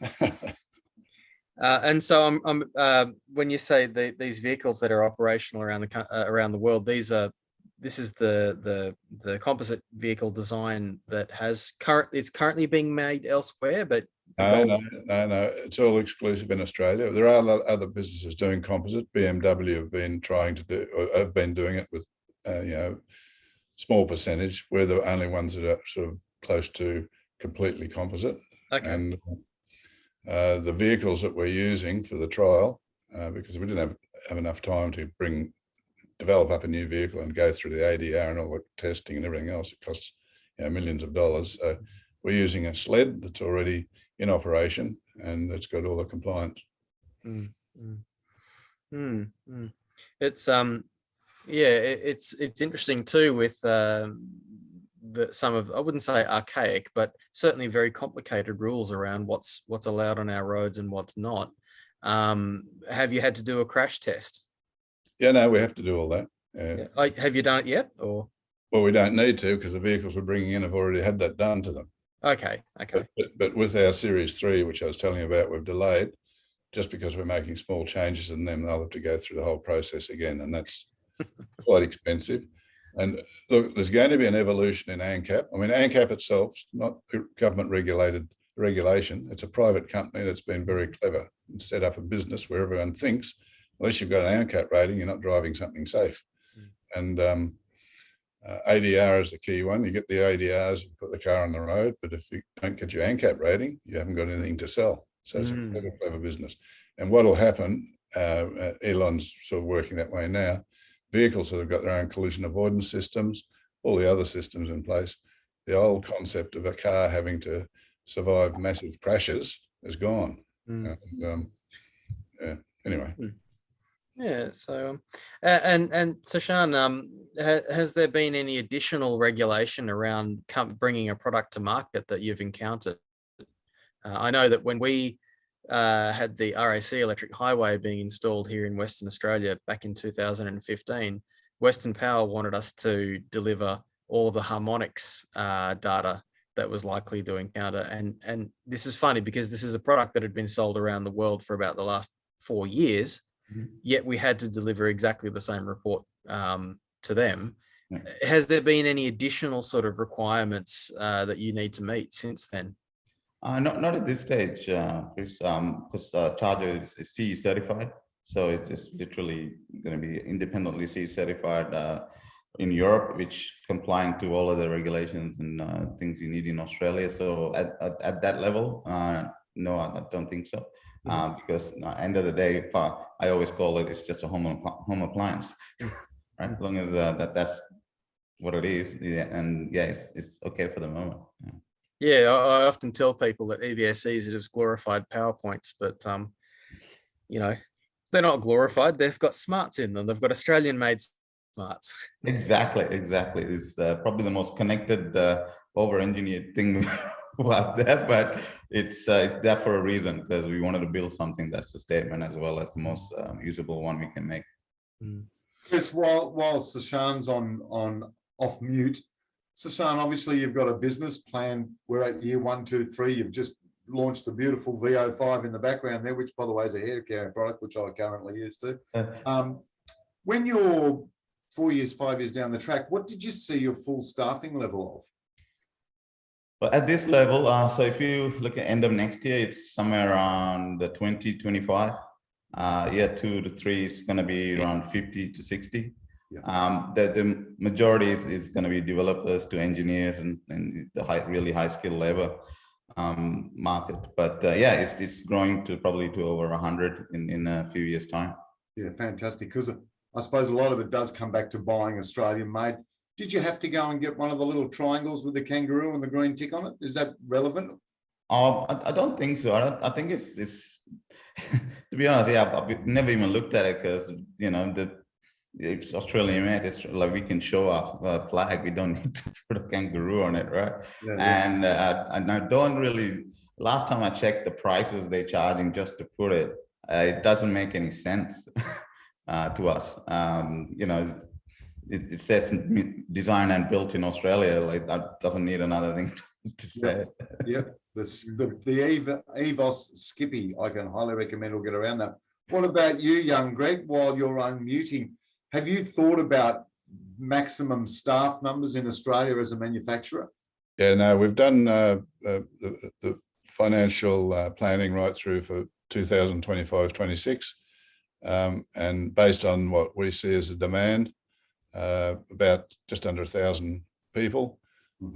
And so when you say these vehicles that are operational around the world, this is the composite vehicle design that it's currently being made elsewhere, but no, it's all exclusive in Australia. There are other businesses doing composite. BMW have been doing it with you know, small percentage. We're the only ones that are sort of close to completely composite. Okay. And the vehicles that we're using for the trial, because we didn't have enough time to develop up a new vehicle and go through the ADR and all the testing and everything else, it costs, you know, millions of dollars. So we're using a sled that's already in operation, and it's got all the compliance. It's it's interesting too with some of, I wouldn't say archaic, but certainly very complicated rules around what's allowed on our roads and what's not. Have you had to do a crash test? Yeah, no, we have to do all that. Have you done it yet, or? Well, we don't need to, because the vehicles we're bringing in have already had that done to them. Okay. But with our Series 3, which I was telling you about, we've delayed just because we're making small changes, and then they'll have to go through the whole process again, and that's quite expensive. And look, there's going to be an evolution in ANCAP. I mean, ANCAP itself is not government regulated regulation. It's a private company that's been very clever and set up a business where everyone thinks, unless you've got an ANCAP rating, you're not driving something safe. And ADR is the key one. You get the ADRs, you put the car on the road, but if you don't get your ANCAP rating, you haven't got anything to sell. So it's a clever business. And what will happen, Elon's sort of working that way now, vehicles that have got their own collision avoidance systems, all the other systems in place, the old concept of a car having to survive massive crashes is gone. And, anyway. Yeah. So, and Seshan, has there been any additional regulation around bringing a product to market that you've encountered? I know that when we had the RAC electric highway being installed here in Western Australia back in 2015, Western Power wanted us to deliver all the harmonics data that was likely to encounter. And this is funny because this is a product that had been sold around the world for about the last 4 years, yet we had to deliver exactly the same report to them. Has there been any additional sort of requirements that you need to meet since then? Not at this stage, Chris, because Charger is CE certified. So it's literally going to be independently CE certified in Europe, which complying to all of the regulations and things you need in Australia. So at that level, no, I don't think so. Because at the end of the day, I always call it's just a home appliance, right? As long as that's what it is, and yeah, it's okay for the moment. Yeah, I often tell people that EVSEs are just glorified PowerPoints, but they're not glorified. They've got smarts in them. They've got Australian-made smarts. Exactly. It's probably the most connected, over-engineered thing out there, but it's there for a reason, because we wanted to build something that's a statement as well as the most usable one we can make. Chris, while Seshan's on off mute, Seshan, obviously you've got a business plan. We're at year 1, 2, 3. You've just launched the beautiful VO5 in the background there, which by the way is a hair care product, which I currently use too. When you're 4 years, 5 years down the track, what did you see your full staffing level of? But at this level, so if you look at end of next year, it's somewhere around the 20-25. Year 2 to 3 is going to be around 50 to 60. Yeah. The majority is going to be developers to engineers and the really high skill labor market. But yeah, it's growing to probably to over 100 in a few years' time. Yeah, fantastic. Because I suppose a lot of it does come back to buying Australian made. Did you have to go and get one of the little triangles with the kangaroo and the green tick on it? Is that relevant? I don't think so. I think it's to be honest, yeah, I've never even looked at it because it's Australian made. It's like we can show our flag. We don't need to put a kangaroo on it, right? Yeah, and I don't really. Last time I checked the prices they're charging just to put it, it doesn't make any sense to us. It says designed and built in Australia. Like that doesn't need another thing to say. Yep. The EVOS Skippy, I can highly recommend. We'll get around that. What about you, young Greg? While you're unmuting, have you thought about maximum staff numbers in Australia as a manufacturer? Yeah, no, we've done the financial planning right through for 2025-26, and based on what we see as the demand, about just under 1,000 people,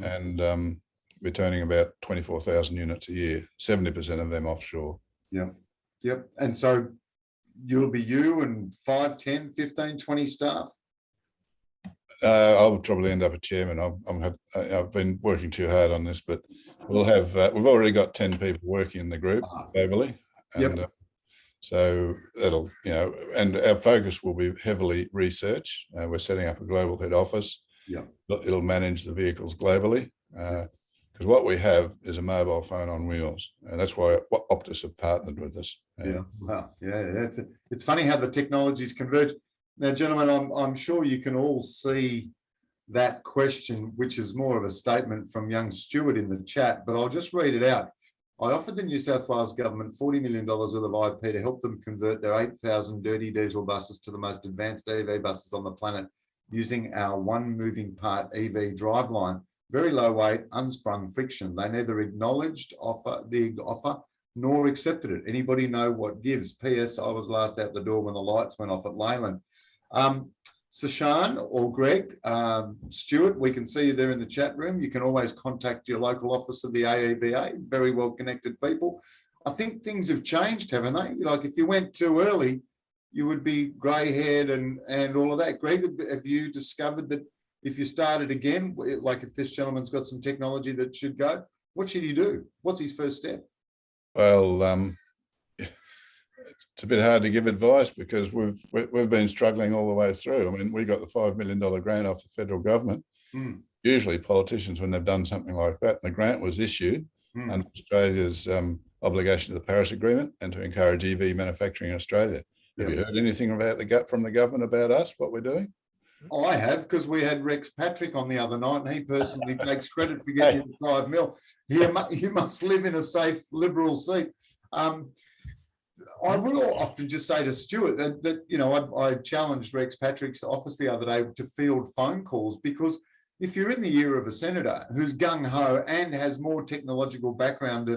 and we're turning about 24,000 units a year, 70% of them offshore. Yep. And so you'll be you and 5, 10, 15, 20 staff? I'll probably end up a chairman. I've been working too hard on this, but we'll have, we've already got 10 people working in the group globally. And so that'll, and our focus will be heavily research. We're setting up a global head office. Yeah. It'll manage the vehicles globally. Because what we have is a mobile phone on wheels, and that's why Optus have partnered with us. Yeah, wow, yeah, it's funny how the technologies converge. Now, gentlemen, I'm sure you can all see that question, which is more of a statement from young Stuart in the chat, but I'll just read it out. I offered the New South Wales government $40 million worth of IP to help them convert their 8,000 dirty diesel buses to the most advanced EV buses on the planet using our one moving part EV driveline. Very low weight, unsprung friction. They neither acknowledged the offer nor accepted it. Anybody know what gives? P.S. I was last out the door when the lights went off at Leyland. Seshan or Greg, Stuart, we can see you there in the chat room. You can always contact your local office of the AEVA. Very well connected people. I think things have changed, haven't they? Like if you went too early, you would be grey-haired and all of that. Greg, have you discovered that if you started again, like if this gentleman's got some technology that should go, what should he do? What's his first step? Well, it's a bit hard to give advice because we've been struggling all the way through. I mean, we got the $5 million grant off the federal government. Usually politicians, when they've done something like that, and the grant was issued under Australia's obligation to the Paris Agreement and to encourage EV manufacturing in Australia. Have you heard anything about from the government about us, what we're doing? I have, because we had Rex Patrick on the other night, and he personally takes credit for getting you the $5 million. You must live in a safe Liberal seat. I will often just say to Stuart that you know, I challenged Rex Patrick's office the other day to field phone calls, because if you're in the ear of a senator who's gung-ho and has more technological background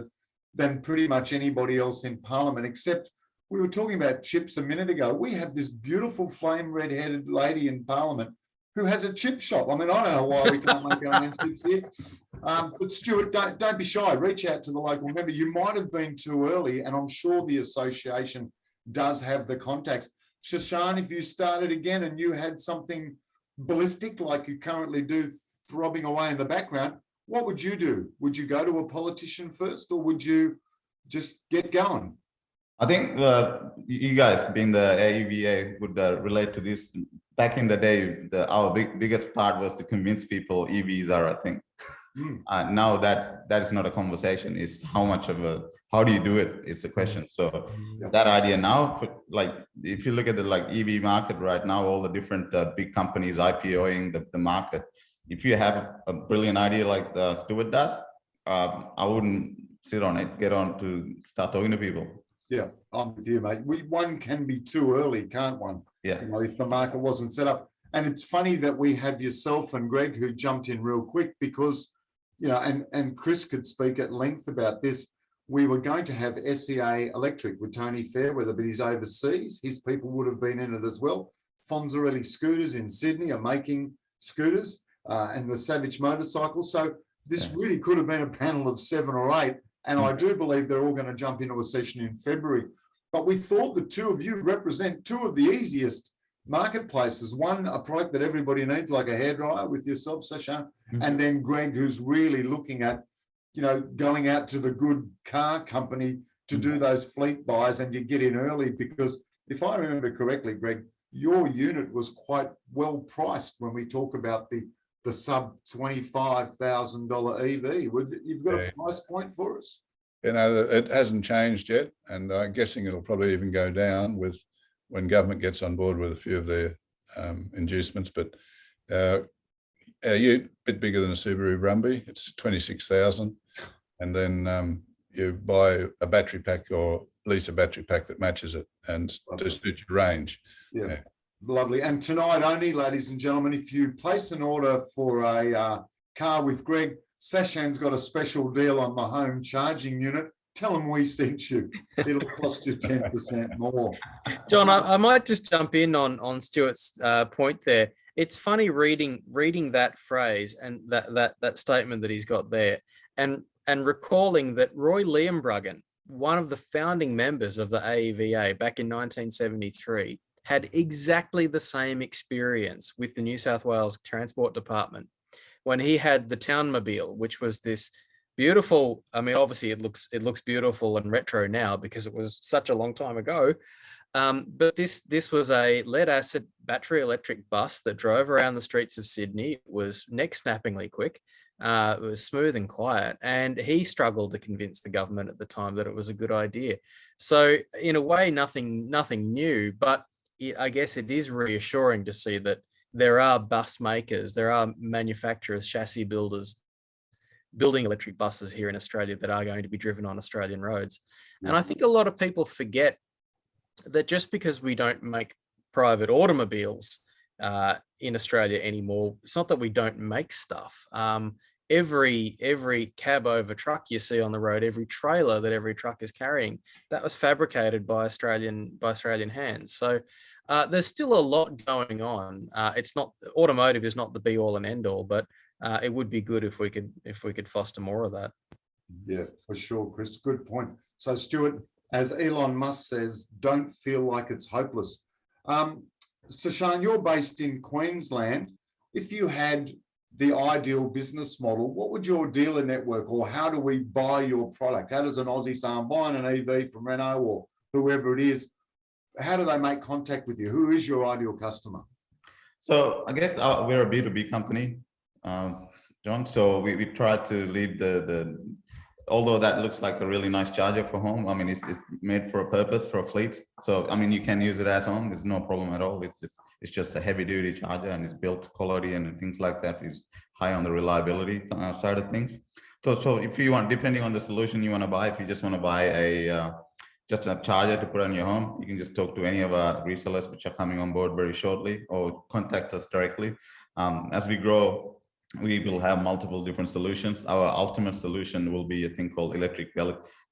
than pretty much anybody else in Parliament, except we were talking about chips a minute ago. We have this beautiful flame red-headed lady in Parliament who has a chip shop. I mean, I don't know why we can't make our own chips here. But Stuart, don't be shy. Reach out to the local member. You might have been too early, and I'm sure the association does have the contacts. Seshan, if you started again and you had something ballistic like you currently do throbbing away in the background, what would you do? Would you go to a politician first, or would you just get going? I think you guys, being the AEVA, would relate to this. Back in the day, our biggest part was to convince people EVs are a thing. Now that is not a conversation. It's how do you do it? It's a question. So that idea now, like if you look at the EV market right now, all the different big companies IPOing the market. If you have a brilliant idea like Stuart does, I wouldn't sit on it. Get on to start talking to people. Yeah, I'm with you, mate. One can be too early, can't one? Yeah. You know, if the market wasn't set up. And it's funny that we have yourself and Greg who jumped in real quick, because, you know, and Chris could speak at length about this. We were going to have SEA Electric with Tony Fairweather, but he's overseas. His people would have been in it as well. Fonzarelli Scooters in Sydney are making scooters and the Savage motorcycles. So this really could have been a panel of 7 or 8. And I do believe they're all going to jump into a session in February. But we thought the two of you represent two of the easiest marketplaces. One, a product that everybody needs, like a hairdryer with yourself, Seshan, and then Greg, who's really looking at, you know, going out to the good car company to do those fleet buys, and you get in early, because if I remember correctly, Greg, your unit was quite well priced when we talk about the sub $25,000 EV. You've got a price point for us? You know, it hasn't changed yet, and I'm guessing it'll probably even go down when government gets on board with a few of their inducements. But our ute, a bit bigger than a Subaru Brumby, it's 26,000, and then you buy a battery pack or lease a battery pack that matches it and to suit your range. Yeah. Lovely. And tonight only, ladies and gentlemen, if you place an order for a car with Greg, Seshan's got a special deal on the home charging unit. Tell them we sent you. It'll cost you 10% more. John, I might just jump in on Stuart's point there. It's funny reading that phrase and that statement that he's got there, and recalling that Roy Liambruggen, one of the founding members of the AEVA back in 1973, had exactly the same experience with the New South Wales Transport Department when he had the Townmobile, which was this beautiful, I mean, obviously it looks beautiful and retro now because it was such a long time ago, But this was a lead acid battery electric bus that drove around the streets of Sydney. It was neck snappingly quick. It was smooth and quiet, and he struggled to convince the government at the time that it was a good idea. So in a way, nothing new, but I guess it is reassuring to see that there are bus makers, there are manufacturers, chassis builders building electric buses here in Australia that are going to be driven on Australian roads. And I think a lot of people forget that just because we don't make private automobiles in Australia anymore, it's not that we don't make stuff. Every cab over truck you see on the road, every trailer that every truck is carrying, that was fabricated by Australian hands. So there's still a lot going on. It's not, automotive is not the be all and end all, but it would be good if we could foster more of that. Yeah, for sure, Chris. Good point. So, Stuart, as Elon Musk says, don't feel like it's hopeless. Seshan, you're based in Queensland. If you had the ideal business model, what would your dealer network, or how do we buy your product? How does an Aussie say, I'm buying an EV from Renault or whoever it is? How do they make contact with you? Who is your ideal customer? So I guess we're a B2B company, John. So we try to lead although that looks like a really nice charger for home. I mean, it's made for a purpose, for a fleet. So, I mean, you can use it at home. There's no problem at all. It's just a heavy duty charger, and it's built quality and things like that is high on the reliability side of things. So if you want, depending on the solution you want to buy, if you just want to buy just a charger to put on your home, you can just talk to any of our resellers, which are coming on board very shortly, or contact us directly. As we grow, we will have multiple different solutions. Our ultimate solution will be a thing called electric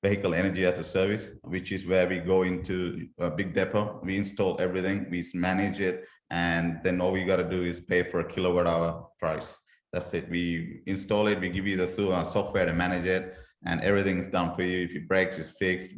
vehicle energy as a service, which is where we go into a big depot, we install everything, we manage it, and then all we got to do is pay for a kilowatt hour price. That's it. We install it, we give you the software to manage it, and everything is done for you. If it breaks, it's fixed.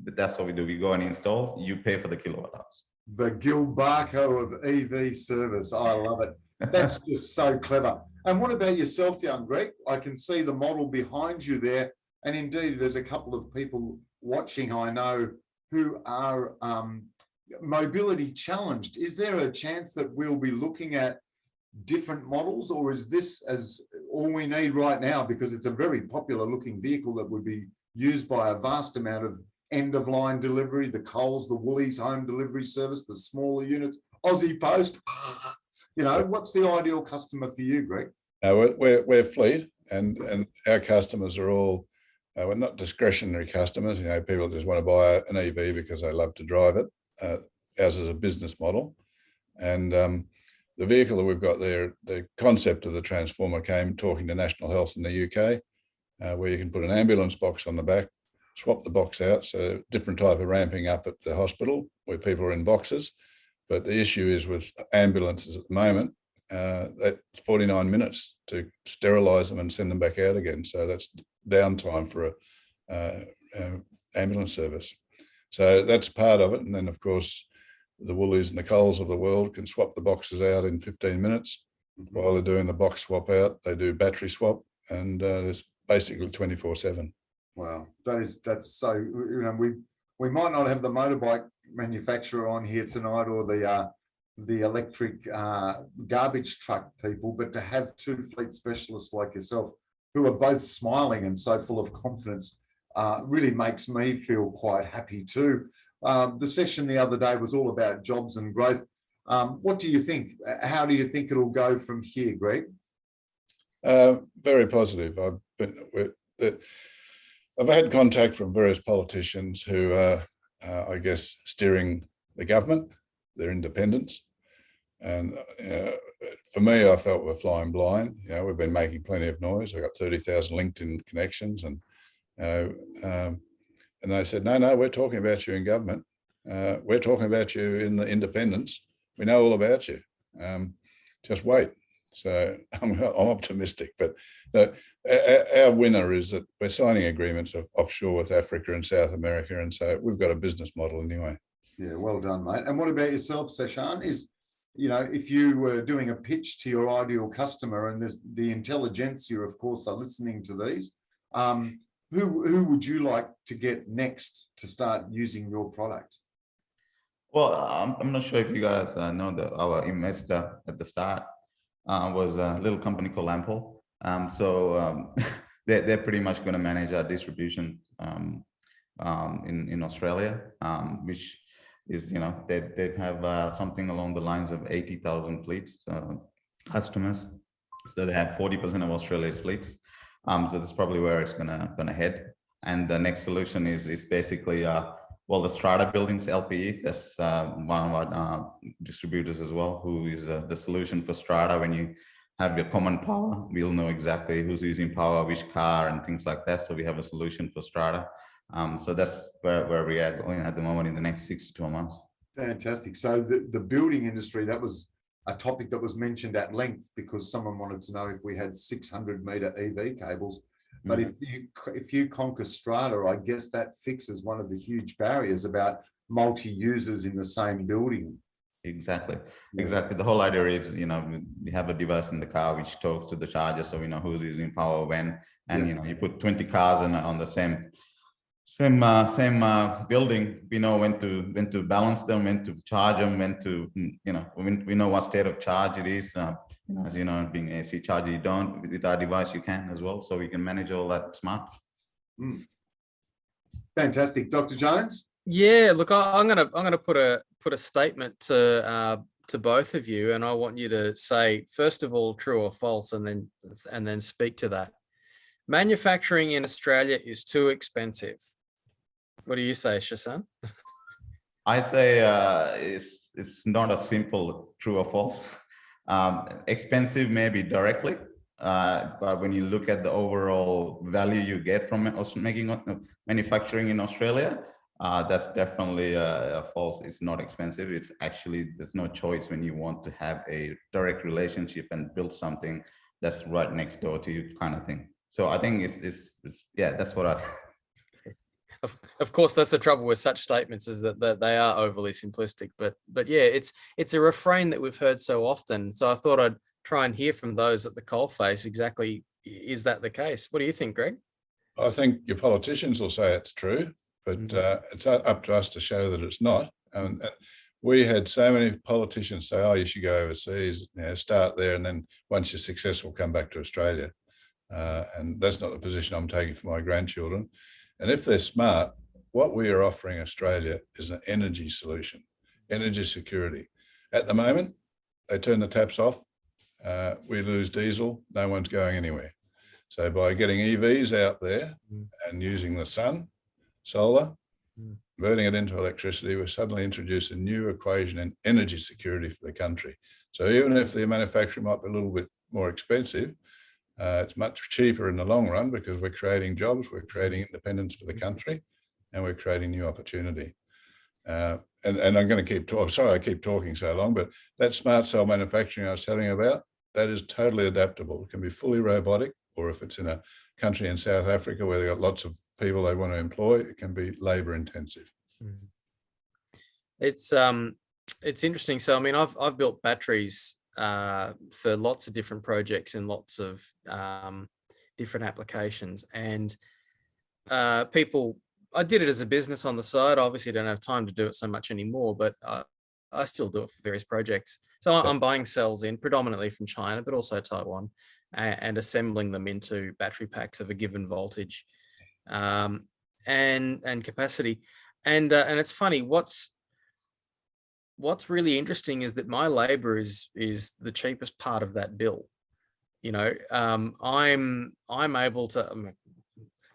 But that's what we do. We go and install, you pay for the kilowatt hours. The Gilbarco of EV service. I love it. That's just so clever. And what about yourself, young Greg? I can see the model behind you there. And indeed, there's a couple of people watching, I know, who are mobility challenged. Is there a chance that we'll be looking at different models, or is this as all we need right now? Because it's a very popular looking vehicle that would be used by a vast amount of end-of-line delivery, the Coles, the Woolies home delivery service, the smaller units, Aussie Post. You know, what's the ideal customer for you, Greg? We're fleet, and our customers are all, we're not discretionary customers. You know, people just want to buy an EV because they love to drive it. Ours is a business model. And the vehicle that we've got there, the concept of the transformer came talking to National Health in the UK, where you can put an ambulance box on the back, swap the box out. So different type of ramping up at the hospital where people are in boxes. But the issue is with ambulances at the moment, that's 49 minutes to sterilise them and send them back out again. So that's downtime for a ambulance service. So that's part of it. And then, of course, the Woolies and the Coles of the world can swap the boxes out in 15 minutes. While they're doing the box swap out, they do battery swap, and it's basically 24/7. Wow, that's so. You know, we might not have the motorbike manufacturer on here tonight, or the electric garbage truck people, but to have two fleet specialists like yourself who are both smiling and so full of confidence really makes me feel quite happy too. The session the other day was all about jobs and growth. What do you think? How do you think it'll go from here, Greg? Very positive. I've had contact from various politicians who are, I guess, steering the government, their independence. And for me, I felt we're flying blind. You know, we've been making plenty of noise. I got 30,000 LinkedIn connections, and they said, no, we're talking about you in government. We're talking about you in the independents. We know all about you. Just wait. So I'm optimistic, but our winner is that we're signing agreements offshore with Africa and South America, and so we've got a business model anyway. Yeah, well done, mate. And what about yourself, Seshan? Is, you know, if you were doing a pitch to your ideal customer, and there's the intelligentsia, of course, are listening to these, who would you like to get next to start using your product? Well, I'm not sure if you guys know that our investor at the start was a little company called Ampol. They're pretty much going to manage our distribution in Australia, which is, they have something along the lines of 80,000 fleets, customers. So they have 40% of Australia's fleets. So that's probably where it's gonna head. And the next solution is basically the Strata Buildings LPE. That's one of our distributors as well, who is the solution for Strata. When you have your common power, we'll know exactly who's using power, which car, and things like that. So we have a solution for Strata. So that's where we are going at the moment in the next 6 to 12 months. Fantastic. So the building industry, that was a topic that was mentioned at length because someone wanted to know if we had 600-meter EV cables. But if you conquer Strata, I guess that fixes one of the huge barriers about multi-users in the same building. Exactly. The whole idea is, we have a device in the car which talks to the charger, so we know who's using power when, and you put 20 cars on the same building. We know when to balance them, when to charge them, when to we know what state of charge it is. As you know, being AC charger, you don't. With our device, you can as well, so we can manage all that smart. Fantastic, Dr. Jones. Yeah, look, I'm gonna put a statement to both of you, and I want you to say first of all true or false, and then speak to that. Manufacturing in Australia is too expensive. What do you say, Seshan? I say it's not a simple true or false. Expensive maybe directly, but when you look at the overall value you get from manufacturing in Australia, that's definitely a false. It's not expensive. It's actually, there's no choice when you want to have a direct relationship and build something that's right next door to you, kind of thing. So I think it's that's what I think. Of course, that's the trouble with such statements, is that they are overly simplistic. But yeah, it's a refrain that we've heard so often. So I thought I'd try and hear from those at the coalface exactly, is that the case? What do you think, Greg? I think your politicians will say it's true, but it's up to us to show that it's not. And we had so many politicians say, "Oh, you should go overseas, start there, and then once you're successful, come back to Australia." And that's not the position I'm taking for my grandchildren. And if they're smart, what we are offering Australia is an energy solution, energy security. At the moment, they turn the taps off, we lose diesel, no one's going anywhere. So by getting EVs out there and using the sun, solar, converting it into electricity, we suddenly introduce a new equation in energy security for the country. So even if the manufacturing might be a little bit more expensive, it's much cheaper in the long run because we're creating jobs, we're creating independence for the country, and we're creating new opportunity. And I'm going to keep talking. Sorry, I keep talking so long, but that smart cell manufacturing I was telling you about, that is totally adaptable. It can be fully robotic, or if it's in a country in South Africa where they've got lots of people they want to employ, it can be labor intensive. It's interesting. So I mean, I've built batteries for lots of different projects and lots of different applications, and people, I did it as a business on the side. Obviously don't have time to do it so much anymore, but I still do it for various projects. So I'm buying cells in predominantly from China, but also Taiwan, and assembling them into battery packs of a given voltage and capacity. And it's funny, what's really interesting is that my labor is the cheapest part of that bill. I'm able to,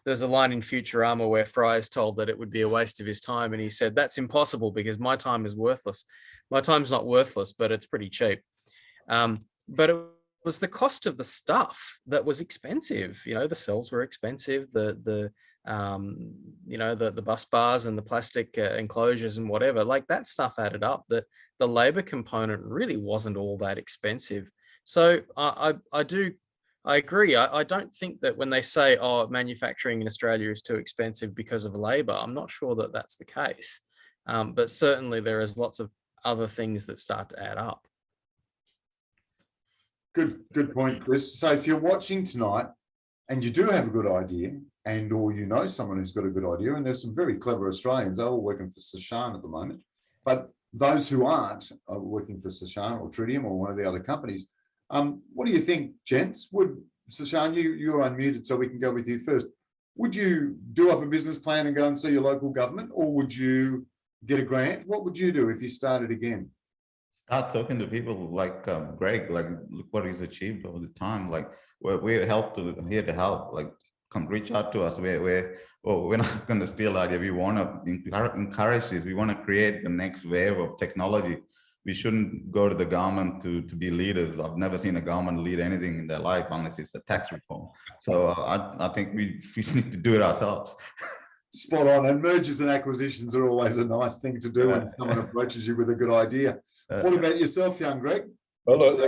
there's a line in Futurama where Fry is told that it would be a waste of his time, and he said, "That's impossible because my time is worthless." My time's not worthless, but it's pretty cheap. But it was the cost of the stuff that was expensive. The cells were expensive, the bus bars and the plastic enclosures and whatever, like that stuff added up, that the labor component really wasn't all that expensive. So I agree. I don't think that when they say, "Oh, manufacturing in Australia is too expensive because of labor," I'm not sure that that's the case. But certainly there is lots of other things that start to add up. Good point, Chris. So if you're watching tonight and you do have a good idea, and or someone who's got a good idea, and there's some very clever Australians, they're all working for Seshan at the moment, but those who aren't working for Seshan or Tritium or one of the other companies, what do you think, gents? Seshan, you're unmuted, so we can go with you first. Would you do up a business plan and go and see your local government, or would you get a grant? What would you do if you started again? Start talking to people like Greg, like look what he's achieved over the time. Like we're here to help. Like come reach out to us. We're not going to steal the idea. We want to encourage this. We want to create the next wave of technology. We shouldn't go to the government to be leaders. I've never seen a government lead anything in their life unless it's a tax reform. So I think we need to do it ourselves. Spot on. And mergers and acquisitions are always a nice thing to do when someone approaches you with a good idea. What about yourself, young Greg? Well, look,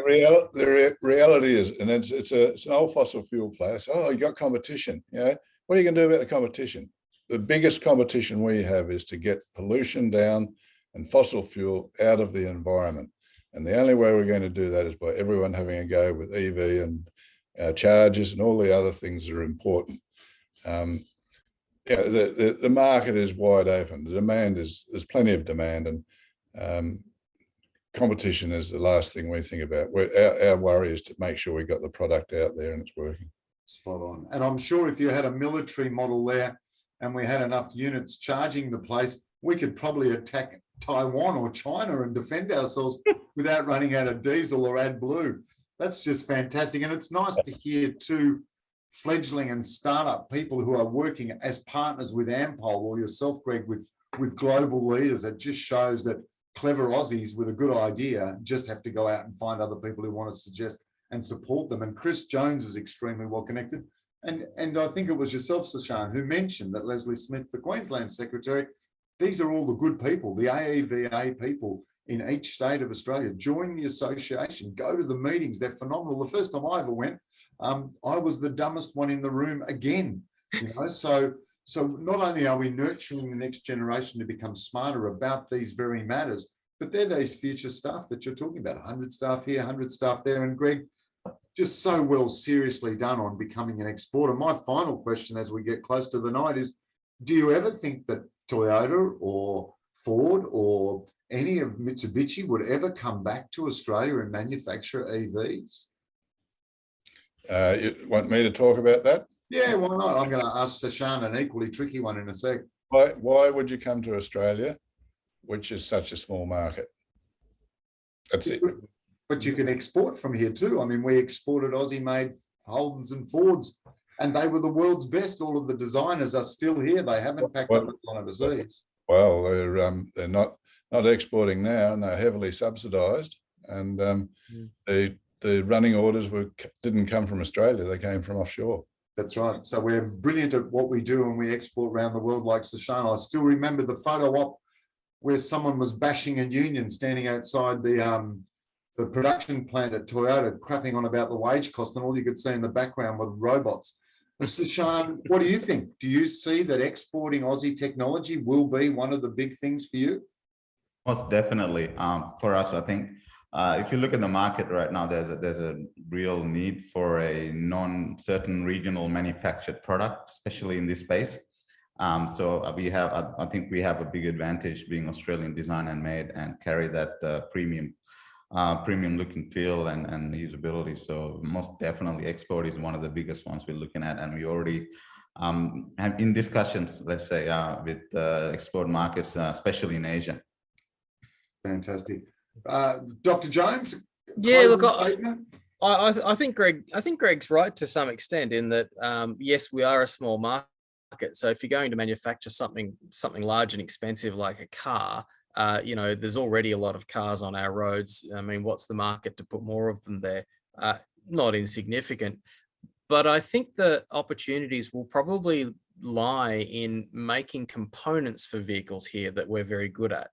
the reality is, and it's an old fossil fuel place. Oh, you got competition. You know, what are you going to do about the competition? The biggest competition we have is to get pollution down and fossil fuel out of the environment. And the only way we're going to do that is by everyone having a go with EV and chargers and all the other things that are important. Yeah, the market is wide open. The demand there's plenty of demand, and competition is the last thing we think about. Our worry is to make sure we got the product out there and it's working. Spot on. And I'm sure if you had a military model there and we had enough units charging the place, we could probably attack Taiwan or China and defend ourselves without running out of diesel or AdBlue. That's just fantastic. And it's nice to hear too, fledgling and startup people who are working as partners with Ampol or yourself, Greg, with global leaders. It just shows that clever Aussies with a good idea just have to go out and find other people who want to suggest and support them. And Chris Jones is extremely well connected. And I think it was yourself, Seshan, who mentioned that Leslie Smith, the Queensland Secretary, these are all the good people, the AEVA people in each state of Australia. Join the association, go to the meetings. They're phenomenal. The first time I ever went, I was the dumbest one in the room again. You know, so not only are we nurturing the next generation to become smarter about these very matters, but they're these future staff that you're talking about, 100 staff here, 100 staff there. And Greg, just so well seriously done on becoming an exporter. My final question as we get close to the night is, do you ever think that Toyota or Ford or any of Mitsubishi would ever come back to Australia and manufacture EVs? You want me to talk about that? Yeah, why not? I'm going to ask Seshan an equally tricky one in a sec. Why would you come to Australia, which is such a small market? That's it. But you can export from here too. I mean, we exported Aussie-made Holdens and Fords, and they were the world's best. All of the designers are still here. They haven't packed up and gone overseas. Well, they're not exporting now, and they're heavily subsidised. And the running orders didn't come from Australia; they came from offshore. That's right. So we're brilliant at what we do, and we export around the world like Seshan. I still remember the photo op where someone was bashing a union standing outside the production plant at Toyota, crapping on about the wage cost, and all you could see in the background were robots. Seshan, what do you think? Do you see that exporting Aussie technology will be one of the big things for you? Most definitely. For us, I think if you look at the market right now, there's a real need for a non-certain regional manufactured product, especially in this space. So I think we have a big advantage being Australian design and made and carry that premium look and feel and usability. So most definitely export is one of the biggest ones we're looking at, and we already have in discussions, let's say, with export markets, especially in Asia. Fantastic. Dr. Jones? Yeah, look, I think Greg's right to some extent in that, yes, we are a small market. So if you're going to manufacture something large and expensive like a car, you know, there's already a lot of cars on our roads. I mean, what's the market to put more of them there? Not insignificant. But I think the opportunities will probably lie in making components for vehicles here that we're very good at.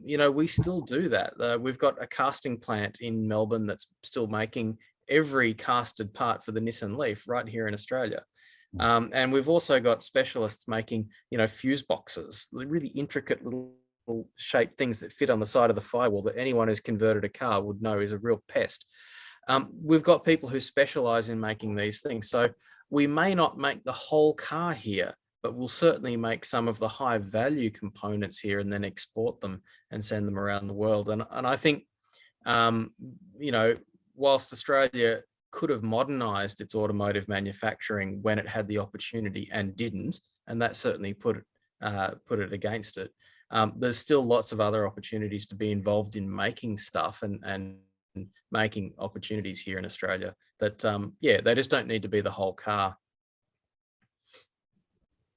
You know, we still do that. We've got a casting plant in Melbourne that's still making every casted part for the Nissan Leaf right here in Australia. And we've also got specialists making, you know, fuse boxes, the really intricate little shaped things that fit on the side of the firewall that anyone who's converted a car would know is a real pest. We've got people who specialize in making these things. So we may not make the whole car here, but we'll certainly make some of the high value components here and then export them and send them around the world. And I think, you know, whilst Australia could have modernized its automotive manufacturing when it had the opportunity and didn't, and that certainly put it against it, there's still lots of other opportunities to be involved in making stuff and making opportunities here in Australia that, yeah, they just don't need to be the whole car.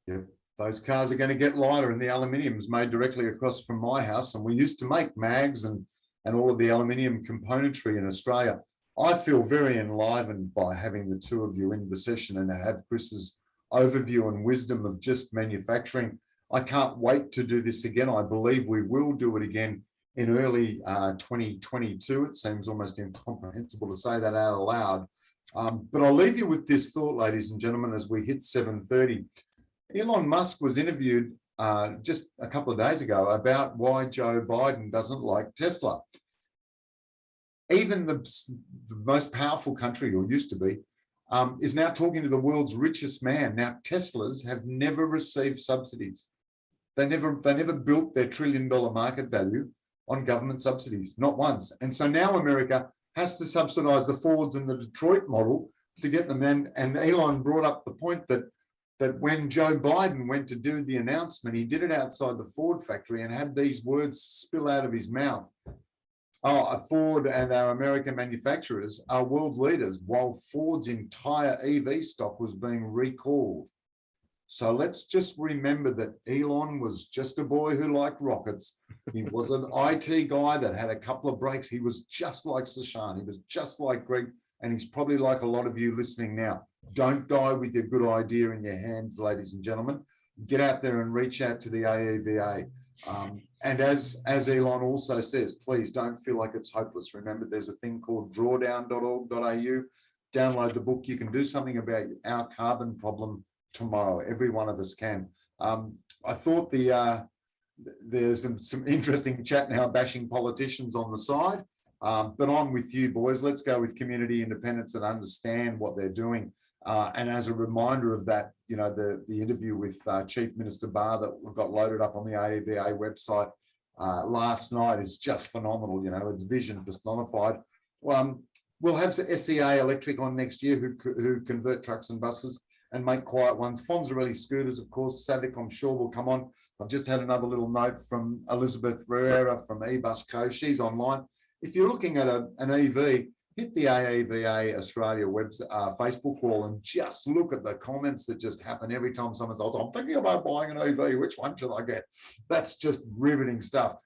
Yeah, those cars are going to get lighter, and the aluminium is made directly across from my house. And we used to make mags and all of the aluminium componentry in Australia. I feel very enlivened by having the two of you in the session and have Chris's overview and wisdom of just manufacturing. I can't wait to do this again. I believe we will do it again in early 2022. It seems almost incomprehensible to say that out aloud. But I'll leave you with this thought, ladies and gentlemen, as we hit 7:30. Elon Musk was interviewed just a couple of days ago about why Joe Biden doesn't like Tesla. Even the most powerful country, or used to be, is now talking to the world's richest man. Now, Teslas have never received subsidies. They never built their $1 trillion market value on government subsidies, not once. And so now America has to subsidize the Fords and the Detroit model to get them in. And Elon brought up the point that when Joe Biden went to do the announcement, he did it outside the Ford factory and had these words spill out of his mouth. Oh, Ford and our American manufacturers are world leaders, while Ford's entire EV stock was being recalled. So let's just remember that Elon was just a boy who liked rockets. He was an IT guy that had a couple of breaks. He was just like Seshan. He was just like Greg. And he's probably like a lot of you listening now. Don't die with your good idea in your hands, ladies and gentlemen. Get out there and reach out to the AEVA. And as Elon also says, please don't feel like it's hopeless. Remember, there's a thing called drawdown.org.au. Download the book. You can do something about our carbon problem tomorrow. Every one of us can. I thought there's some interesting chat now bashing politicians on the side, but I'm with you, boys. Let's go with community independence and understand what they're doing. And as a reminder of that, you know, the interview with Chief Minister Barr that got loaded up on the AEVA website last night is just phenomenal. You know, it's vision personified. We'll have SCA Electric on next year who convert trucks and buses and make quiet ones. Fonzarelli scooters, of course. Savic, I'm sure, will come on. I've just had another little note from Elizabeth Ferreira from eBus Co. She's online. If you're looking at an EV, hit the AEVA Australia Facebook wall and just look at the comments that just happen every time someone says, I'm thinking about buying an EV. Which one should I get? That's just riveting stuff.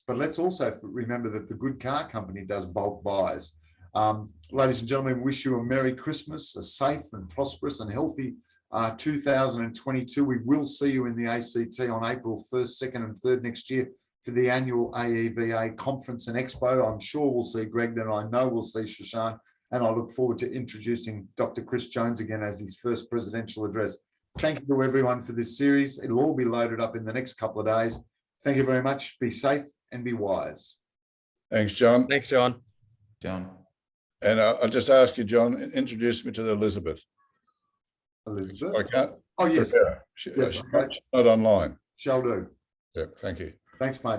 But let's also remember that the Good Car Company does bulk buys. Ladies and gentlemen, wish you a Merry Christmas, a safe and prosperous and healthy 2022. We will see you in the ACT on April 1st, 2nd and 3rd next year for the annual AEVA conference and expo. I'm sure we'll see Greg then. I know we'll see Seshan, and I look forward to introducing Dr. Chris Jones again as his first presidential address. Thank you to everyone for this series. It'll all be loaded up in the next couple of days. Thank you very much. Be safe and be wise. Thanks, John. Thanks, John. John. And I'll just ask you, John, introduce me to Elizabeth. Elizabeth? I can't. Oh, yes. She's Yes, not online. Shall do. Yeah, thank you. Thanks, mate.